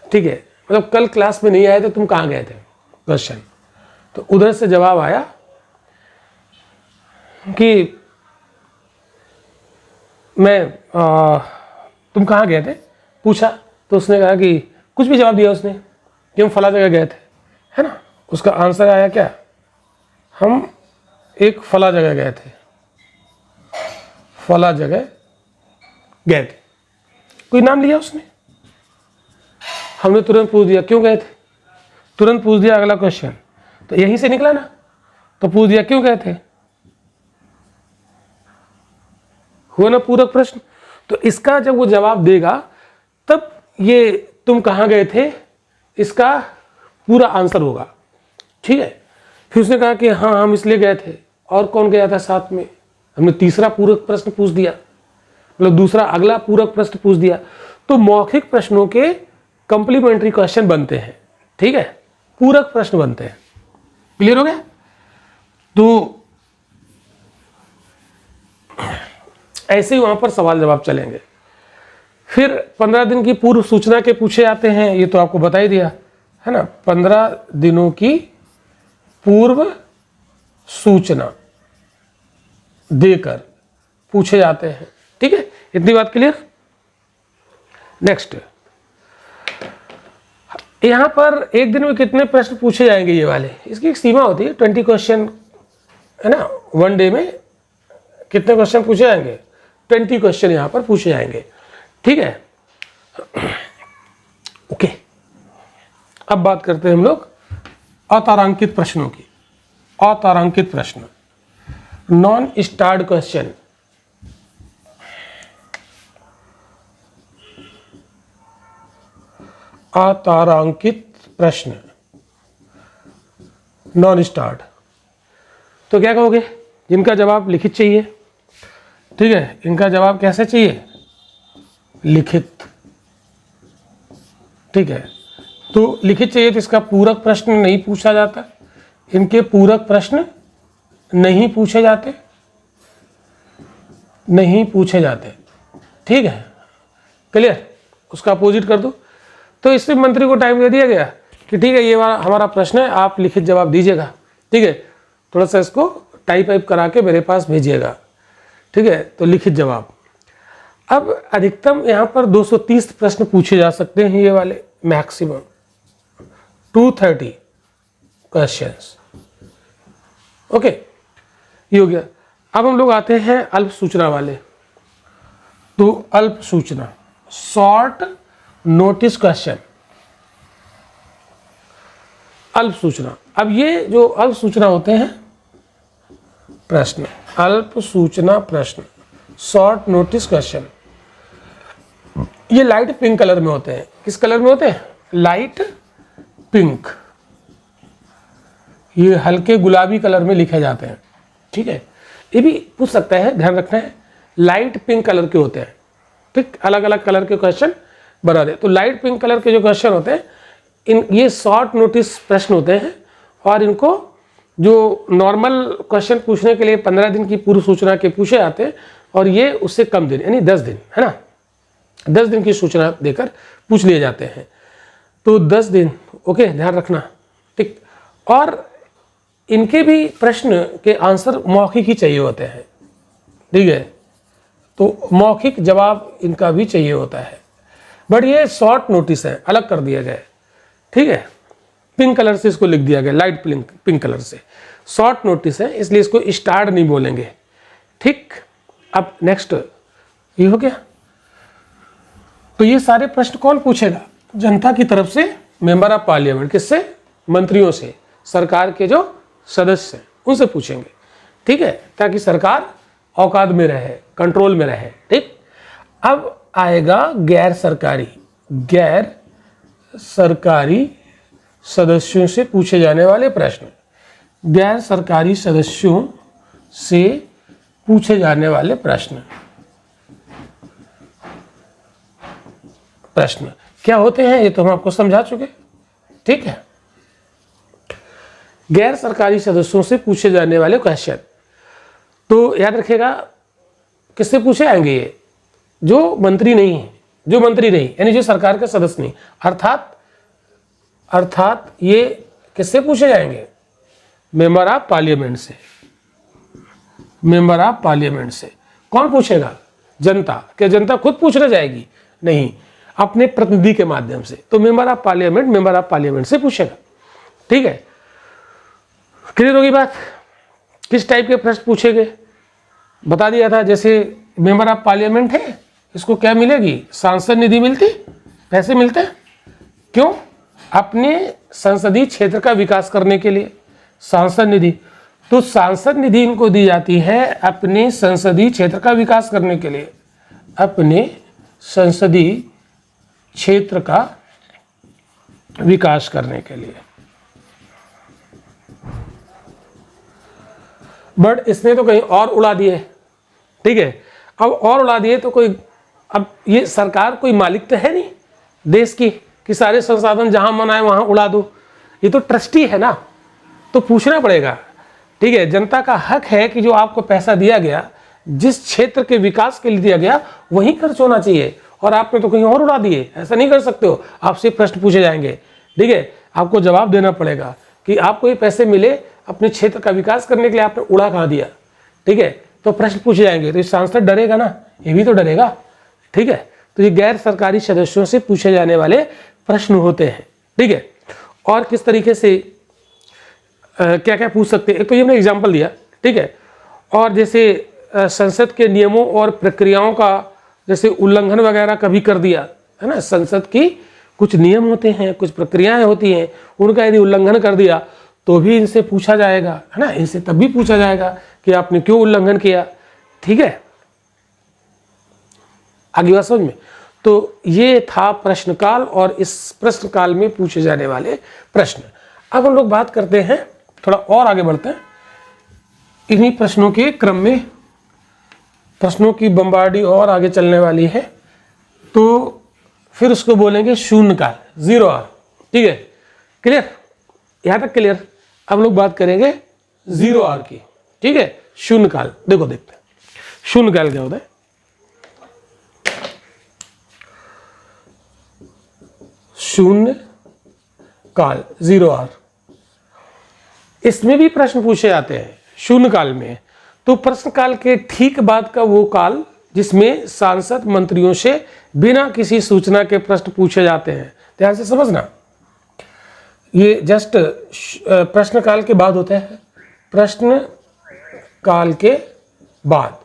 ठीक है, मतलब कल क्लास में नहीं आए थे, तुम कहाँ गए थे, क्वेश्चन। तो उधर से जवाब आया कि तुम कहाँ गए थे, पूछा, तो उसने कहा कि कुछ भी जवाब दिया उसने कि हम फला जगह गए थे, है ना। उसका आंसर आया क्या, हम एक फला जगह गए थे, फला जगह गए थे, कोई नाम लिया उसने, हमने तुरंत पूछ दिया क्यों गए थे, तुरंत पूछ दिया अगला क्वेश्चन, तो यहीं से निकला ना, तो पूछ दिया क्यों गए थे, हुआ ना पूरक प्रश्न। तो इसका जब वो जवाब देगा तब ये तुम कहाँ गए थे इसका पूरा आंसर होगा, ठीक है। फिर उसने कहा कि हाँ हम इसलिए गए थे, और कौन गया था साथ में, हमने तीसरा पूरक प्रश्न पूछ दिया, मतलब दूसरा अगला पूरक प्रश्न पूछ दिया। तो मौखिक प्रश्नों के कंप्लीमेंट्री क्वेश्चन बनते हैं, ठीक है, पूरक प्रश्न बनते हैं। क्लियर हो गया। तो ऐसे ही वहां पर सवाल जवाब चलेंगे। फिर 15 दिन की पूर्व सूचना के पूछे जाते हैं, ये तो आपको बता ही दिया है ना, 15 दिनों की पूर्व सूचना देकर पूछे जाते हैं, ठीक है, इतनी बात क्लियर। नेक्स्ट, यहां पर एक दिन में कितने प्रश्न पूछे जाएंगे ये वाले, इसकी एक सीमा होती है, 20 क्वेश्चन है ना, वन डे में कितने क्वेश्चन पूछे जाएंगे, 20 क्वेश्चन यहां पर पूछे जाएंगे, ठीक है। ओके, अब बात करते हैं हम लोग अतारांकित प्रश्नों की। अतारांकित प्रश्न, नॉन स्टार्ड क्वेश्चन। अतारांकित प्रश्न, नॉन स्टार्ड, तो क्या कहोगे, जिनका जवाब लिखित चाहिए, ठीक है, इनका जवाब कैसे चाहिए, लिखित, ठीक है। तो लिखित चाहिए तो इसका पूरक प्रश्न नहीं पूछा जाता, इनके पूरक प्रश्न नहीं पूछे जाते, ठीक है, क्लियर। उसका अपोजिट कर दो। तो इससे मंत्री को टाइम दे दिया गया कि ठीक है ये हमारा प्रश्न है, आप लिखित जवाब दीजिएगा, ठीक है, थोड़ा सा इसको टाइप करा के मेरे पास भेजिएगा, ठीक है। तो लिखित जवाब, अब अधिकतम यहाँ पर 230 प्रश्न पूछे जा सकते हैं, ये वाले मैक्सिमम 230 क्वेश्चंस, ओके, ये हो गया। अब हम लोग आते हैं अल्प सूचना वाले। तो अल्प सूचना, शॉर्ट नोटिस क्वेश्चन, अल्प सूचना। अब ये जो अल्प सूचना होते हैं प्रश्न, अल्प सूचना प्रश्न, शॉर्ट नोटिस क्वेश्चन, ये लाइट पिंक कलर में होते हैं। किस कलर में होते हैं, लाइट पिंक, ये हल्के गुलाबी कलर में लिखे जाते हैं, ठीक है। ये भी पूछ सकता है, ध्यान रखना है, लाइट पिंक कलर के होते हैं, ठीक, अलग अलग कलर के क्वेश्चन बना दे। तो लाइट पिंक कलर के जो क्वेश्चन होते हैं ये शॉर्ट नोटिस प्रश्न होते हैं, और इनको जो नॉर्मल क्वेश्चन पूछने के लिए 15 दिन की पूर्व सूचना के पूछे जाते हैं, और ये उससे कम दिन यानी 10 दिन, है ना, 10 दिन की सूचना देकर पूछ लिए जाते हैं। तो 10 दिन, ओके, ध्यान रखना, ठीक। और इनके भी प्रश्न के आंसर मौखिक ही चाहिए होते हैं, ठीक है, तो मौखिक जवाब इनका भी चाहिए होता है। बट ये शॉर्ट नोटिस है, अलग कर दिया गया है, ठीक है, पिंक कलर से इसको लिख दिया गया, लाइट पिंक कलर से, शॉर्ट नोटिस है इसलिए इसको स्टार्ड नहीं बोलेंगे, ठीक। अब नेक्स्ट ये हो गया। तो ये सारे प्रश्न कौन पूछेगा, जनता की तरफ से, मेंबर ऑफ पार्लियामेंट, किससे, मंत्रियों से, सरकार के जो सदस्य हैं उनसे पूछेंगे, ठीक है, ताकि सरकार औकात में रहे, कंट्रोल में रहे। ठीक, अब आएगा गैर सरकारी सदस्यों से पूछे जाने वाले प्रश्न। गैर सरकारी सदस्यों से पूछे जाने वाले प्रश्न क्या होते हैं ये तो हम आपको समझा चुके। ठीक है, गैर सरकारी सदस्यों से पूछे जाने वाले क्वेश्चन, तो याद रखिएगा किससे पूछे जाएंगे ये, जो मंत्री नहीं, यानी जो सरकार के सदस्य नहीं, अर्थात ये किससे पूछे जाएंगे, मेंबर ऑफ पार्लियामेंट से। कौन पूछेगा, जनता। क्या जनता खुद पूछने जाएगी, नहीं, अपने प्रतिनिधि के माध्यम से। तो मेंबर ऑफ पार्लियामेंट से पूछेगा। ठीक है, क्लियर होगी बात। किस टाइप के प्रश्न पूछेंगे बता दिया था। जैसे मेंबर ऑफ पार्लियामेंट है, इसको क्या मिलेगी, सांसद निधि मिलती, पैसे मिलते हैं। क्यों, अपने संसदीय क्षेत्र का विकास करने के लिए सांसद निधि। तो सांसद निधि इनको दी जाती है अपने संसदीय क्षेत्र का विकास करने के लिए, अपने संसदीय क्षेत्र का विकास करने के लिए। बट इसने तो कहीं और उड़ा दिए। ठीक है, अब और उड़ा दिए तो कोई, अब ये सरकार कोई मालिक तो है नहीं देश की कि सारे संसाधन जहां मन आए वहां उड़ा दो। ये तो ट्रस्टी है ना, तो पूछना पड़ेगा। ठीक है, जनता का हक है कि जो आपको पैसा दिया गया, जिस क्षेत्र के विकास के लिए दिया गया वहीं खर्च होना चाहिए, और आपने तो कहीं और उड़ा दिए। ऐसा नहीं कर सकते हो, आपसे प्रश्न पूछे जाएंगे। ठीक है, आपको जवाब देना पड़ेगा कि आपको ये पैसे मिले अपने क्षेत्र का विकास करने के लिए, आपने उड़ा कहाँ दिया। ठीक है, तो प्रश्न पूछे जाएंगे, तो ये सांसद डरेगा ना, ये भी तो डरेगा। ठीक है, तो ये गैर सरकारी सदस्यों से पूछे जाने वाले प्रश्न होते हैं। ठीक है, और किस तरीके से क्या क्या पूछ सकते हैं, एक तो ये हमने एग्जाम्पल दिया। ठीक है, और जैसे संसद के नियमों और प्रक्रियाओं का जैसे उल्लंघन वगैरह कभी कर दिया है ना, संसद की कुछ नियम होते हैं, कुछ प्रक्रियाएं होती हैं, उनका यदि उल्लंघन कर दिया तो भी इनसे पूछा जाएगा, है ना। इनसे तब भी पूछा जाएगा कि आपने क्यों उल्लंघन किया। ठीक है, आगे बात समझ में। तो ये था प्रश्नकाल, और इस प्रश्नकाल में पूछे जाने वाले प्रश्न। अब हम लोग बात करते हैं, थोड़ा और आगे बढ़ते हैं। इन्हीं प्रश्नों के क्रम में प्रश्नों की बम्बार्डी और आगे चलने वाली है, तो फिर उसको बोलेंगे शून्यकाल, 0 आवर। ठीक है, क्लियर, यहां तक क्लियर। अब लोग बात करेंगे 0 आवर की। ठीक है, शून्यकाल देखो, देखते हैं शून्यकाल क्या होता है। शून्य काल, 0 आवर, इसमें भी प्रश्न पूछे जाते हैं शून्यकाल में। तो प्रश्नकाल के ठीक बाद का वो काल जिसमें सांसद मंत्रियों से बिना किसी सूचना के प्रश्न पूछे जाते हैं। ध्यान से समझना, ये जस्ट प्रश्नकाल के बाद होता है। प्रश्न काल के बाद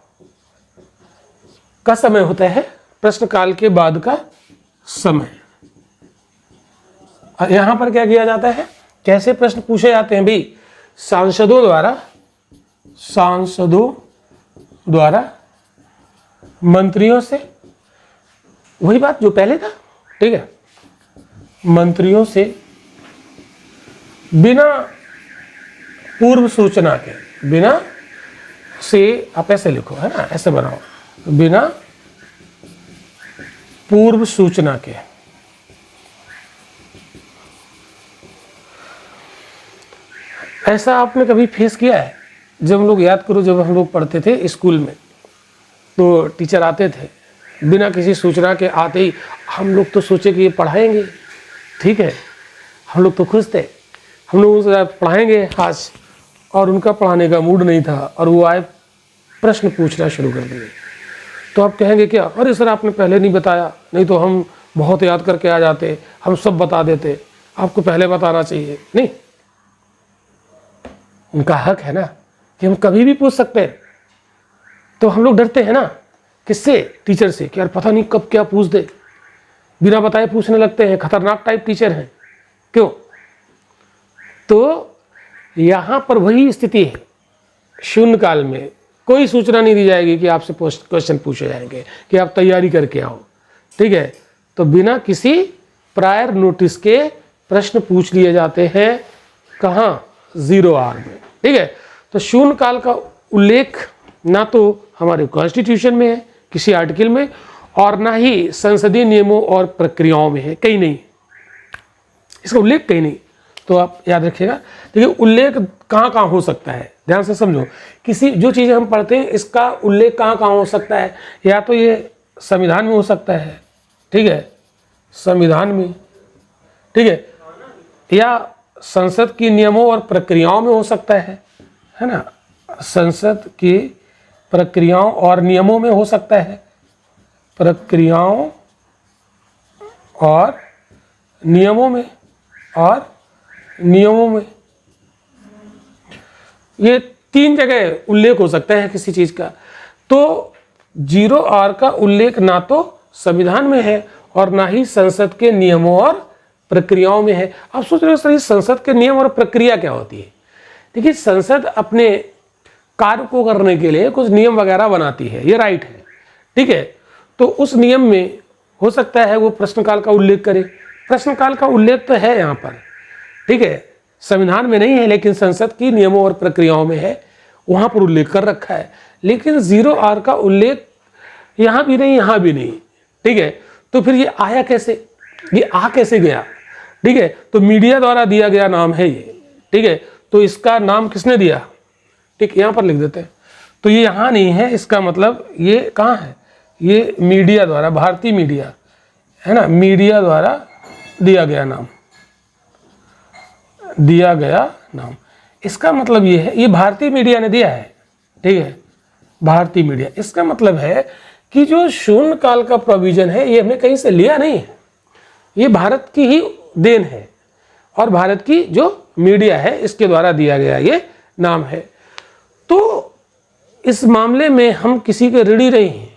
का समय होता है, प्रश्नकाल के बाद का समय। यहां पर क्या किया जाता है, कैसे प्रश्न पूछे जाते हैं भाई, सांसदों द्वारा मंत्रियों से, वही बात जो पहले था। ठीक है, मंत्रियों से बिना पूर्व सूचना के, बिना से, आप ऐसे लिखो, है ना, ऐसे बनाओ, बिना पूर्व सूचना के। ऐसा आपने कभी फेस किया है? जब हम लोग, याद करो, जब हम लोग पढ़ते थे स्कूल में, तो टीचर आते थे बिना किसी सूचना के, आते ही हम लोग तो सोचे कि ये पढ़ाएंगे। ठीक है, हम लोग तो खुश थे, हम लोग उनसे पढ़ाएंगे आज, और उनका पढ़ाने का मूड नहीं था, और वो आए प्रश्न पूछना शुरू कर दिए। तो आप कहेंगे क्या, अरे सर आपने पहले नहीं बताया, नहीं तो हम बहुत याद करके आ जाते, हम सब बता देते, आपको पहले बताना चाहिए। नहीं, उनका हक है ना कि हम कभी भी पूछ सकते हैं। तो हम लोग डरते हैं ना, किससे, टीचर से, कि यार पता नहीं कब क्या पूछ दे, बिना बताए पूछने लगते हैं, खतरनाक टाइप टीचर हैं। क्यों? तो यहाँ पर वही स्थिति है। शून्य काल में कोई सूचना नहीं दी जाएगी कि आपसे क्वेश्चन पूछे जाएंगे कि आप तैयारी करके आओ, ठीक है। तो बिना किसी प्रायर नोटिस के प्रश्न पूछ लिए जाते हैं, कहाँ, 0 आवर में, ठीक है। तो शून्य काल का उल्लेख ना तो हमारे कॉन्स्टिट्यूशन में है किसी आर्टिकल में, और ना ही संसदीय नियमों और प्रक्रियाओं में है, कहीं नहीं, इसका उल्लेख कहीं नहीं। तो आप याद रखिएगा। देखिए उल्लेख कहाँ कहाँ हो सकता है, ध्यान से समझो। किसी जो चीज़ें हम पढ़ते हैं इसका उल्लेख कहाँ कहाँ हो सकता है, या तो ये संविधान में हो सकता है, ठीक है, संविधान में, ठीक है, या संसद की नियमों और प्रक्रियाओं में हो सकता है ना, संसद की प्रक्रियाओं और नियमों में हो सकता है, प्रक्रियाओं और नियमों में, और नियमों में, ये 3 जगह उल्लेख हो सकता है किसी चीज़ का। तो 0 आवर का उल्लेख ना तो संविधान में है और ना ही संसद के नियमों और प्रक्रियाओं में है। आप सोच रहे हो सर संसद के नियम और प्रक्रिया क्या होती है? देखिए संसद अपने कार्य को करने के लिए कुछ नियम वगैरह बनाती है, ये राइट है, ठीक है। तो उस नियम में हो सकता है वो प्रश्नकाल का उल्लेख करे, प्रश्नकाल का उल्लेख तो है यहाँ पर, ठीक है, संविधान में नहीं है लेकिन संसद की नियमों और प्रक्रियाओं में है, वहाँ पर उल्लेख कर रखा है। लेकिन 0 आवर का उल्लेख यहाँ भी नहीं, यहाँ भी नहीं, ठीक है। तो फिर ये आया कैसे, ये आ कैसे गया, ठीक है। तो मीडिया द्वारा दिया गया नाम है ये, ठीक है। तो इसका नाम किसने दिया, ठीक, यहाँ पर लिख देते हैं। तो ये यहाँ नहीं है, इसका मतलब ये कहाँ है, ये मीडिया द्वारा, भारतीय मीडिया है ना, मीडिया द्वारा दिया गया नाम, दिया गया नाम। इसका मतलब ये है, ये भारतीय मीडिया ने दिया है, ठीक है, भारतीय मीडिया। इसका मतलब है कि जो शून्य काल का प्रोविजन है ये हमने कहीं से लिया नहीं है, ये भारत की ही देन है और भारत की जो मीडिया है इसके द्वारा दिया गया ये नाम है। तो इस मामले में हम किसी के ऋणी नहीं हैं,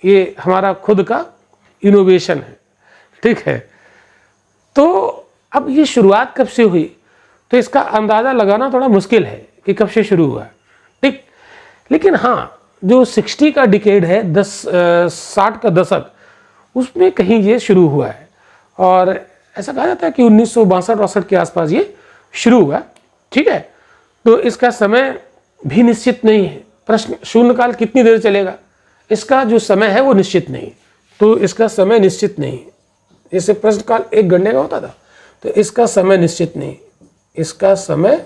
ये हमारा खुद का इनोवेशन है, ठीक है। तो अब ये शुरुआत कब से हुई, तो इसका अंदाज़ा लगाना थोड़ा मुश्किल है कि कब से शुरू हुआ, ठीक। लेकिन हाँ जो 60 का डिकेड है, 60 का दशक, उसमें कहीं ये शुरू हुआ है और ऐसा कहा जाता है कि 1962-63 के आसपास ये शुरू हुआ, ठीक है। तो इसका समय भी निश्चित नहीं है, प्रश्न शून्यकाल कितनी देर चलेगा इसका जो समय है वो निश्चित नहीं, तो इसका समय निश्चित नहीं। जैसे प्रश्नकाल 1 घंटे का होता था, तो इसका समय निश्चित नहीं, इसका समय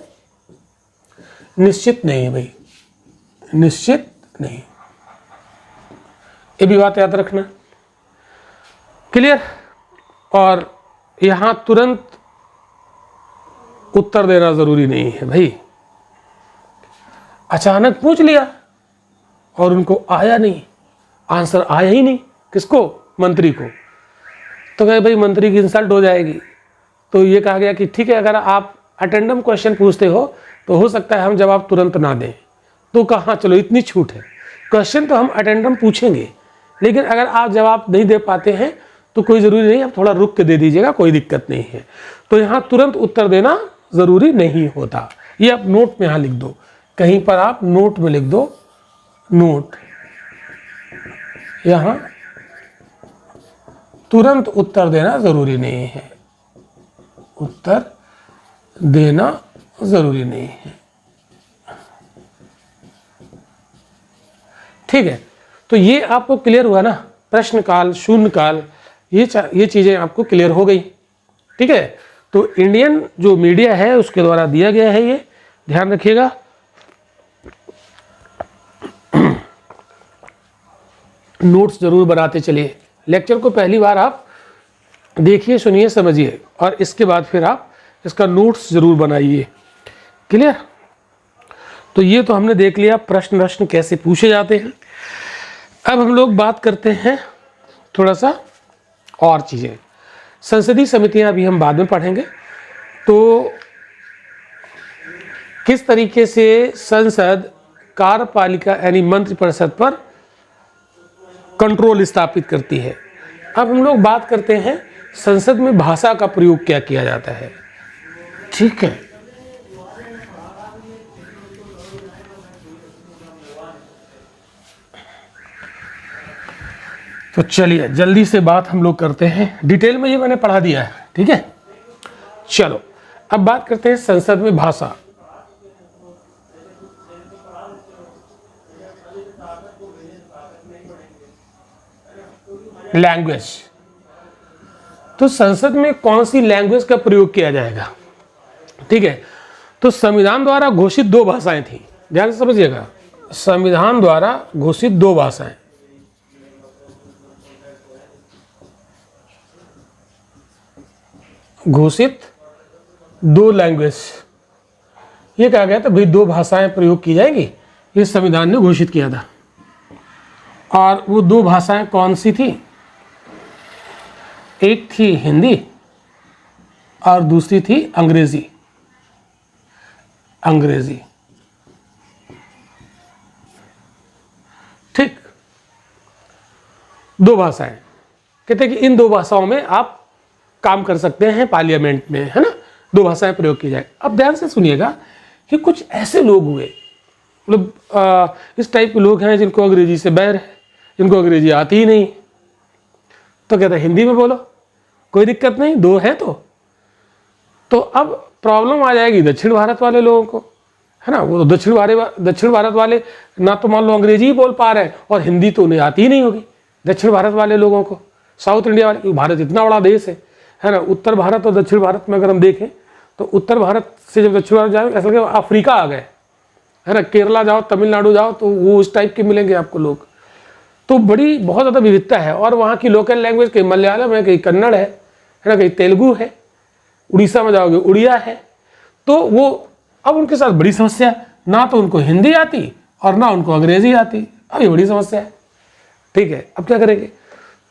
निश्चित नहीं है भाई, निश्चित नहीं, ये भी बात याद रखना, क्लियर। और यहां तुरंत उत्तर देना जरूरी नहीं है भाई। अचानक पूछ लिया और उनको आया नहीं, आंसर आया ही नहीं, किसको, मंत्री को, तो कहे भाई मंत्री की इंसल्ट हो जाएगी। तो ये कहा गया कि ठीक है अगर आप अटेंडम क्वेश्चन पूछते हो तो हो सकता है हम जवाब तुरंत ना दें। तो कहाँ, चलो इतनी छूट है, क्वेश्चन तो हम अटेंडम पूछेंगे लेकिन अगर आप जवाब नहीं दे पाते हैं तो कोई ज़रूरी नहीं, आप थोड़ा रुक के दे दीजिएगा, कोई दिक्कत नहीं है। तो यहाँ तुरंत उत्तर देना ज़रूरी नहीं होता। ये आप नोट में यहाँ लिख दो, कहीं पर आप नोट में लिख दो, नोट, यहाँ तुरंत उत्तर देना ज़रूरी नहीं है, उत्तर देना ज़रूरी नहीं है, ठीक है। तो ये आपको क्लियर हुआ ना, प्रश्नकाल, शून्यकाल, ये चीज़ें आपको क्लियर हो गई, ठीक है। तो इंडियन जो मीडिया है उसके द्वारा दिया गया है, ये ध्यान रखिएगा। नोट्स जरूर बनाते चलिए, लेक्चर को पहली बार आप देखिए, सुनिए, समझिए और इसके बाद फिर आप इसका नोट्स जरूर बनाइए, क्लियर। तो ये तो हमने देख लिया प्रश्न कैसे पूछे जाते हैं। अब हम लोग बात करते हैं थोड़ा सा और चीज़ें। संसदीय समितियां अभी हम बाद में पढ़ेंगे। तो किस तरीके से संसद कार्यपालिका यानी मंत्रिपरिषद पर कंट्रोल स्थापित करती है। अब हम लोग बात करते हैं संसद में भाषा का प्रयोग क्या किया जाता है, ठीक है। तो चलिए जल्दी से बात हम लोग करते हैं, डिटेल में ये मैंने पढ़ा दिया है, ठीक है। चलो अब बात करते हैं संसद में भाषा। लैंग्वेज, तो संसद में कौन सी लैंग्वेज का प्रयोग किया जाएगा, ठीक है। तो संविधान द्वारा घोषित 2 भाषाएं थी, ध्यान से समझिएगा, संविधान द्वारा घोषित 2 भाषाएं, घोषित 2 लैंग्वेज, ये कहा गया था भाई 2 भाषाएं प्रयोग की जाएंगी, ये संविधान ने घोषित किया था। और वो 2 भाषाएं कौन सी थी, एक थी हिंदी और दूसरी थी अंग्रेजी। अंग्रेजी, ठीक, 2 भाषाएं, कहते हैं कि इन 2 भाषाओं में आप काम कर सकते हैं पार्लियामेंट में, है ना, 2 भाषाएं प्रयोग की जाए। अब ध्यान से सुनिएगा कि कुछ ऐसे लोग हुए, मतलब इस टाइप के लोग हैं जिनको अंग्रेजी से बैर है, जिनको अंग्रेजी आती ही नहीं, तो कहते हैं हिंदी में बोलो, कोई दिक्कत नहीं, 2 है तो अब प्रॉब्लम आ जाएगी दक्षिण भारत वाले लोगों को, है ना। वो तो दक्षिण भारत वाले ना तो मान लो अंग्रेजी ही बोल पा रहे हैं और हिंदी तो उन्हें आती ही नहीं होगी, दक्षिण भारत वाले लोगों को, साउथ इंडिया वाले, भारत इतना बड़ा देश है ना। उत्तर भारत और दक्षिण भारत में अगर हम देखें तो उत्तर भारत से जब दक्षिण भारत जाए ऐसा लगे अफ्रीका आ गए, है ना। केरला जाओ, तमिलनाडु जाओ तो वो उस टाइप के मिलेंगे आपको लोग। तो बहुत ज़्यादा विविधता है, और वहाँ की लोकल लैंग्वेज कहीं मलयालम है, कहीं कन्नड़ है ना, कहीं तेलुगु है, उड़ीसा में जाओगे उड़िया है। तो वो अब उनके साथ बड़ी समस्या, ना तो उनको हिंदी आती और ना उनको अंग्रेजी आती, अब ये बड़ी समस्या है, ठीक है। अब क्या करेंगे,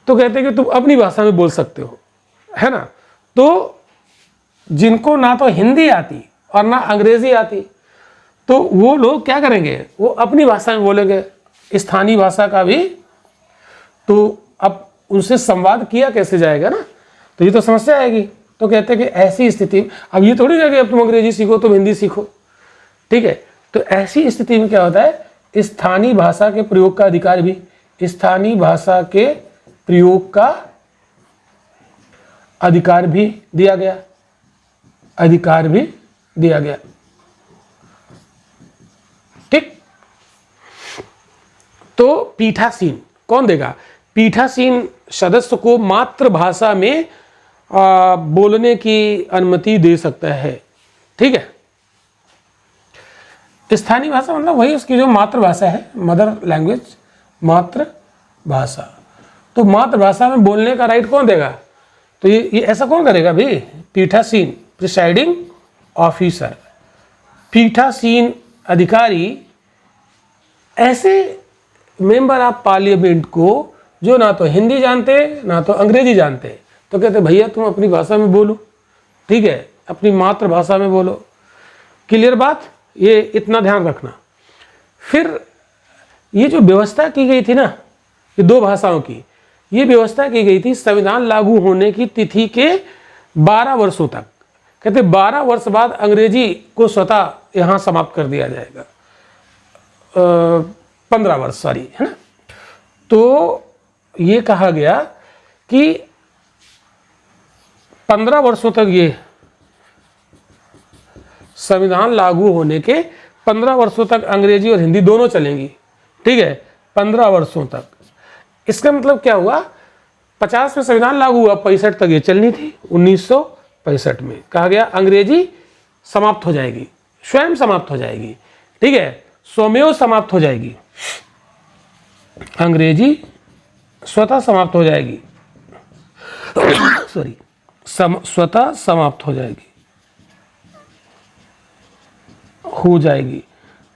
तो कहते हैं कि तुम अपनी भाषा में बोल सकते हो, है ना। तो जिनको ना तो हिंदी आती और ना अंग्रेजी आती, तो वो लोग क्या करेंगे, वो अपनी भाषा में बोलेंगे, स्थानीय भाषा का भी। तो अब उनसे संवाद किया कैसे जाएगा ना, तो ये तो समस्या आएगी। तो कहते हैं कि ऐसी स्थिति, अब ये थोड़ी ना कि अब तुम अंग्रेजी सीखो, तुम हिंदी सीखो, ठीक है। तो ऐसी स्थिति में क्या होता है, स्थानीय भाषा के प्रयोग का अधिकार भी, स्थानीय भाषा के प्रयोग का अधिकार भी दिया गया, अधिकार भी दिया गया, ठीक। तो पीठासीन कौन देगा, पीठासीन सदस्य को मातृभाषा में बोलने की अनुमति दे सकता है, ठीक है। स्थानीय भाषा मतलब वही उसकी जो मातृभाषा है, मदर लैंग्वेज, मातृभाषा। तो मातृभाषा में बोलने का राइट कौन देगा, तो ये ऐसा कौन करेगा भाई, पीठासीन, प्रिसाइडिंग ऑफिसर, पीठासीन अधिकारी, ऐसे मेंबर ऑफ पार्लियामेंट को जो ना तो हिंदी जानते ना तो अंग्रेजी जानते, तो कहते भैया तुम अपनी भाषा में बोलो, ठीक है, अपनी मातृभाषा में बोलो। क्लियर बात, ये इतना ध्यान रखना। फिर ये जो व्यवस्था की गई थी ना, ये 2 भाषाओं की, ये व्यवस्था की गई थी संविधान लागू होने की तिथि के 12 वर्षों तक। कहते 12 वर्ष बाद अंग्रेजी को स्वतः यहाँ समाप्त कर दिया जाएगा, 15 वर्ष सॉरी, है ना। तो ये कहा गया कि 15 वर्षों तक, ये संविधान लागू होने के 15 वर्षों तक अंग्रेजी और हिंदी दोनों चलेंगी, ठीक है, 15 वर्षों तक। इसका मतलब क्या हुआ, 50 में संविधान लागू हुआ, 65 तक ये चलनी थी। 1965 में कहा गया अंग्रेजी समाप्त हो जाएगी, स्वयं समाप्त हो जाएगी, ठीक है, स्वमेव समाप्त हो जाएगी, अंग्रेजी स्वतः समाप्त हो जाएगी, सॉरी, स्वतः समाप्त हो जाएगी।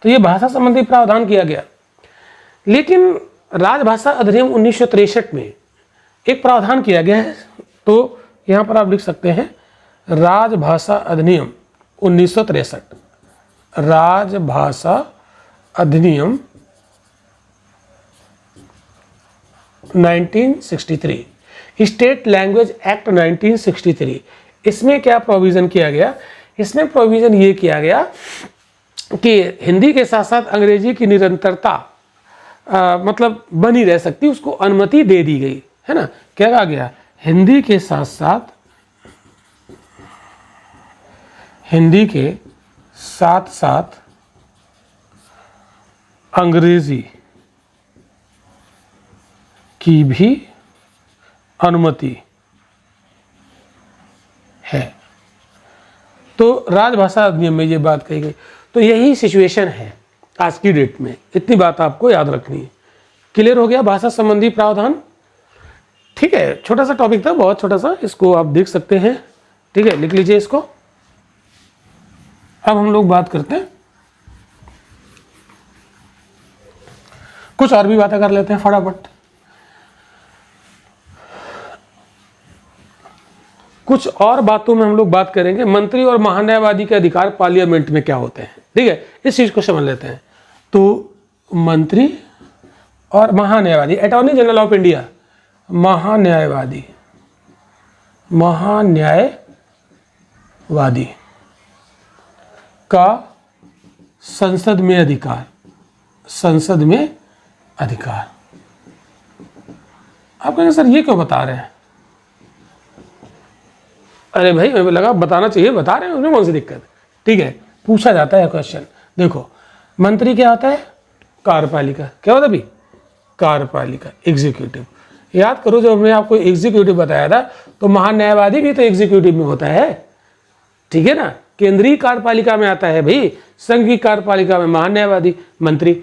तो ये भाषा संबंधी प्रावधान किया गया। लेकिन राजभाषा अधिनियम 1963 में एक प्रावधान किया गया है, तो यहाँ पर आप लिख सकते हैं राजभाषा अधिनियम 1963, राजभाषा अधिनियम 1963, स्टेट लैंग्वेज एक्ट 1963। इसमें क्या प्रोविज़न किया गया, इसमें प्रोविज़न ये किया गया कि हिंदी के साथ साथ अंग्रेजी की निरंतरता मतलब बनी रह सकती, उसको अनुमति दे दी गई, है ना। क्या कहा गया, हिंदी के साथ साथ अंग्रेजी की भी अनुमति है। तो राजभाषा अधिनियम में ये बात कही गई। तो यही सिचुएशन है आज की डेट में, इतनी बात आपको याद रखनी है। क्लियर हो गया भाषा संबंधी प्रावधान? ठीक है, छोटा सा टॉपिक था, बहुत छोटा सा, इसको आप देख सकते हैं। ठीक है, लिख लीजिए इसको। अब हम लोग बात करते हैं, कुछ और भी बातें कर लेते हैं फटाफट। कुछ और बातों में हम लोग बात करेंगे, मंत्री और महान्यायवादी के अधिकार पार्लियामेंट में क्या होते हैं। ठीक है, इस चीज को समझ लेते हैं। तो मंत्री और महान्यायवादी, अटॉर्नी जनरल ऑफ इंडिया, महान्यायवादी का संसद में अधिकार, आप कहेंगे सर ये क्यों बता रहे हैं? अरे भाई हमें लगा बताना चाहिए, बता रहे हैं, उसमें कौन सी दिक्कत है। ठीक है, पूछा जाता है क्वेश्चन। देखो, मंत्री क्या होता है, कार्यपालिका। क्या होता है भाई, कार्यपालिका, एग्जीक्यूटिव। याद करो, जब हमने आपको एग्जीक्यूटिव बताया था तो महान्यायवादी भी तो एग्जीक्यूटिव में होता है। ठीक है ना, केंद्रीय कार्यपालिका में आता है भाई, संघ की कार्यपालिका में महान्यायवादी, मंत्री।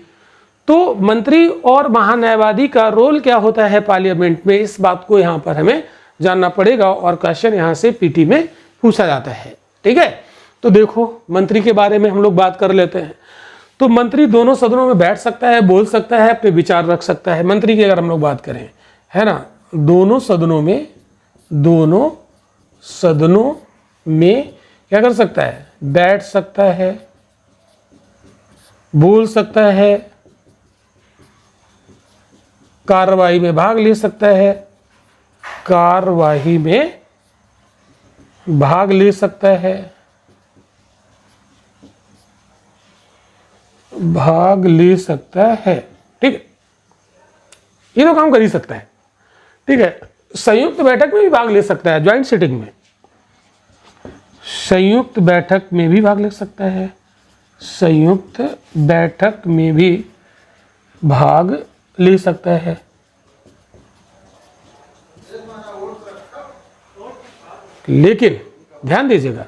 तो मंत्री और महान्यायवादी का रोल क्या होता है पार्लियामेंट में, इस बात को यहाँ पर हमें जानना पड़ेगा और क्वेश्चन यहाँ से पीटी में पूछा जाता है। ठीक है, तो देखो मंत्री के बारे में हम लोग बात कर लेते हैं। तो मंत्री दोनों सदनों में बैठ सकता है, बोल सकता है, अपने विचार रख सकता है। मंत्री की अगर हम लोग बात करें, है ना, दोनों सदनों में क्या कर सकता है, बैठ सकता है, बोल सकता है, कार्यवाही में भाग ले सकता है, ठीक है, ये तो काम कर ही सकता है। ठीक है, संयुक्त बैठक में भी भाग ले सकता है, ज्वाइंट सिटिंग में संयुक्त बैठक में भी भाग ले सकता है, संयुक्त बैठक में भी भाग ले सकता है। लेकिन ध्यान दीजिएगा,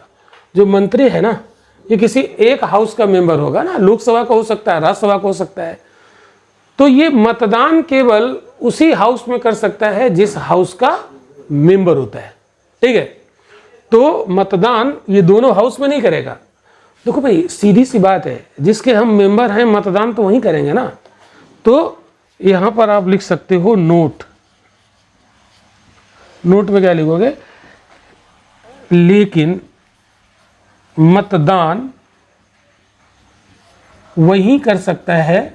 जो मंत्री है ना, ये किसी एक हाउस का मेंबर होगा ना, लोकसभा का हो सकता है, राज्यसभा का हो सकता है। तो ये मतदान केवल उसी हाउस में कर सकता है जिस हाउस का मेंबर होता है। ठीक है, तो मतदान ये दोनों हाउस में नहीं करेगा। देखो भाई, सीधी सी बात है, जिसके हम मेंबर हैं मतदान तो वहीं करेंगे ना। तो यहां पर आप लिख सकते हो नोट में क्या लिखोगे, लेकिन मतदान वही कर सकता है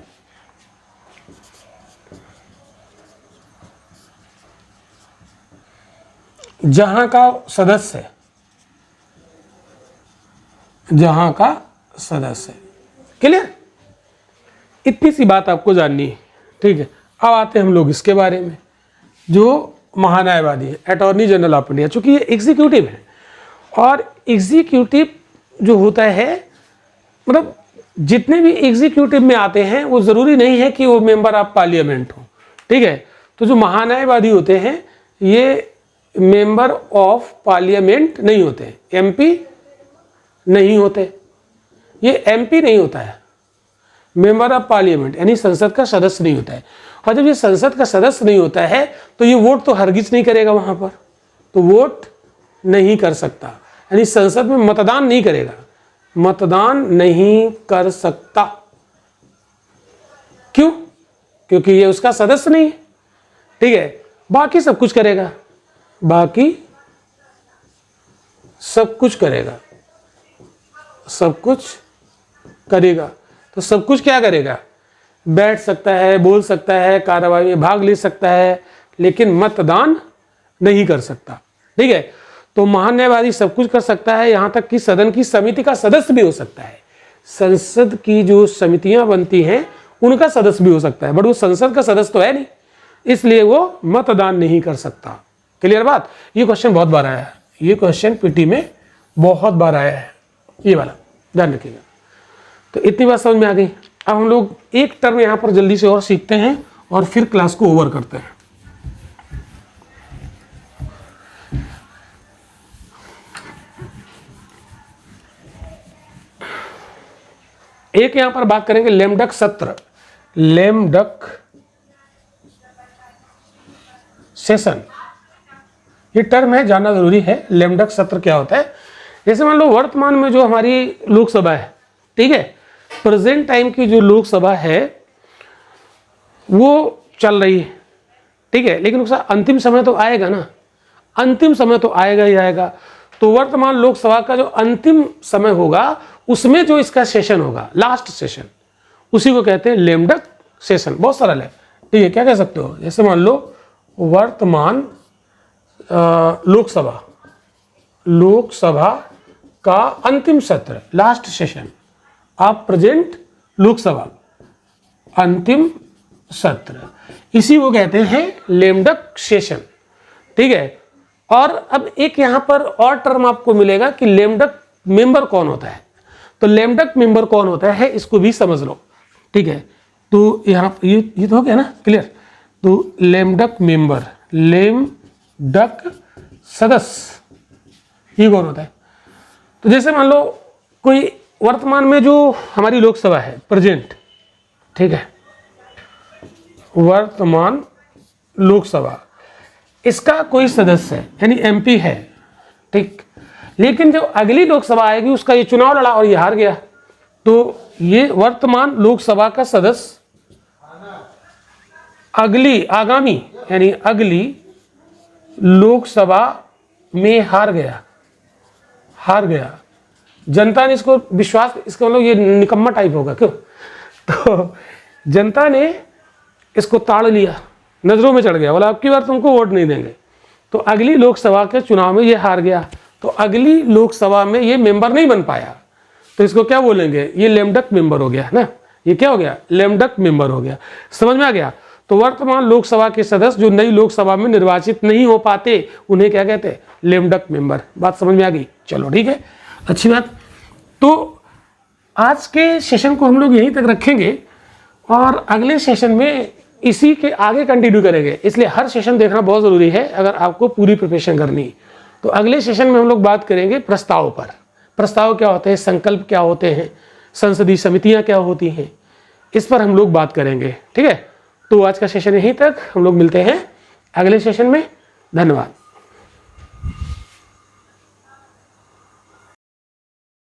जहां का सदस्य क्लियर, इतनी सी बात आपको जाननी है। ठीक है, अब आते हैं हम लोग इसके बारे में, जो महान्यायवादी है, अटॉर्नी जनरल ऑफ इंडिया। चूंकि ये एग्जीक्यूटिव है, और एग्जीक्यूटिव जो होता है, मतलब जितने भी एग्जीक्यूटिव में आते हैं वो ज़रूरी नहीं है कि वो मेंबर ऑफ पार्लियामेंट हो। ठीक है, तो जो महान्यायवादी होते हैं ये मेंबर ऑफ पार्लियामेंट नहीं होते, एमपी नहीं होते, ये एमपी नहीं होता है, मेंबर ऑफ पार्लियामेंट यानी संसद का सदस्य नहीं होता है। और जब ये संसद का सदस्य नहीं होता है तो ये वोट तो हरगिज नहीं करेगा, वहां पर तो वोट नहीं कर सकता, यानी संसद में मतदान नहीं करेगा, मतदान नहीं कर सकता। क्यों? क्योंकि ये उसका सदस्य नहीं है। ठीक है, बाकी सब कुछ करेगा, बाकी सब कुछ करेगा, सब कुछ करेगा। तो सब कुछ क्या करेगा, बैठ सकता है, बोल सकता है, कार्यवाही में भाग ले सकता है, लेकिन मतदान नहीं कर सकता। ठीक है, तो महान्यायवादी सब कुछ कर सकता है, यहां तक कि सदन की समिति का सदस्य भी हो सकता है। संसद की जो समितियां बनती हैं उनका सदस्य भी हो सकता है, बट वो संसद का सदस्य तो है नहीं, इसलिए वो मतदान नहीं कर सकता। क्लियर बात? ये क्वेश्चन बहुत बार आया है, ये क्वेश्चन पीटी में बहुत बार आया है, ये वाला ध्यान रखिएगा। तो इतनी बात समझ में आ गई। अब हम लोग एक टर्म यहाँ पर जल्दी से और सीखते हैं और फिर क्लास को ओवर करते हैं। एक यहां पर बात करेंगे लेमडक सत्र, लेमडक सेशन, ये टर्म है, जानना जरूरी है। लेमडक सत्र क्या होता है? जैसे मान लो वर्तमान में जो हमारी लोकसभा है, ठीक है, प्रेजेंट टाइम की जो लोकसभा है वो चल रही है, ठीक है, लेकिन उसका अंतिम समय तो आएगा ना, अंतिम समय तो आएगा ही आएगा। तो वर्तमान लोकसभा का जो अंतिम समय होगा उसमें जो इसका सेशन होगा, लास्ट सेशन, उसी को कहते हैं लेमडक सेशन। बहुत सरल है, ठीक है। क्या कह सकते हो? जैसे मान लो वर्तमान लोकसभा का अंतिम सत्र, लास्ट सेशन, आप प्रेजेंट लोकसभा अंतिम सत्र, इसी को कहते हैं लेमडक सेशन, ठीक है। और अब एक यहां पर और टर्म आपको मिलेगा कि लेमडक मेंबर कौन होता है। तो लेमडक मेंबर कौन होता है इसको भी समझ लो, ठीक है। तो यहाँ ये तो हो गया ना क्लियर। तो लेमडक मेंबर, लेमडक सदस्य, ये कौन होता है? तो जैसे मान लो कोई वर्तमान में जो हमारी लोकसभा है प्रेजेंट, ठीक है, वर्तमान लोकसभा, इसका कोई सदस्य है यानी एमपी है, ठीक, लेकिन जो अगली लोकसभा आएगी उसका ये चुनाव लड़ा और ये हार गया, तो ये वर्तमान लोकसभा का सदस्य आगामी यानी अगली लोकसभा में हार गया। जनता ने इसको विश्वास, इसका मतलब ये निकम्मा टाइप होगा क्यों? तो जनता ने इसको ताड़ लिया, नजरों में चढ़ गया, बोला अब की बार तुमको वोट नहीं देंगे। तो अगली लोकसभा के चुनाव में ये हार गया, तो अगली लोकसभा में ये मेंबर नहीं बन पाया, तो इसको क्या बोलेंगे? ये लेमडक मेंबर हो गया ना। ये क्या हो गया? लेमडक मेंबर हो गया। समझ में आ गया? तो वर्तमान लोकसभा के सदस्य जो नई लोकसभा में निर्वाचित नहीं हो पाते उन्हें क्या कहते हैं? Lame duck member. बात समझ में आ गई? चलो ठीक है, अच्छी बात। तो आज के सेशन को हम लोग यहीं तक रखेंगे और अगले सेशन में इसी के आगे कंटिन्यू करेंगे, इसलिए हर सेशन देखना बहुत ज़रूरी है अगर आपको पूरी प्रिपरेशन करनी। तो अगले सेशन में हम लोग बात करेंगे प्रस्ताव पर। प्रस्ताव क्या होते हैं, संकल्प क्या होते हैं, संसदीय समितियां क्या होती हैं, इस पर हम लोग बात करेंगे, ठीक है। तो आज का सेशन यहीं तक, हम लोग मिलते हैं अगले सेशन में। धन्यवाद।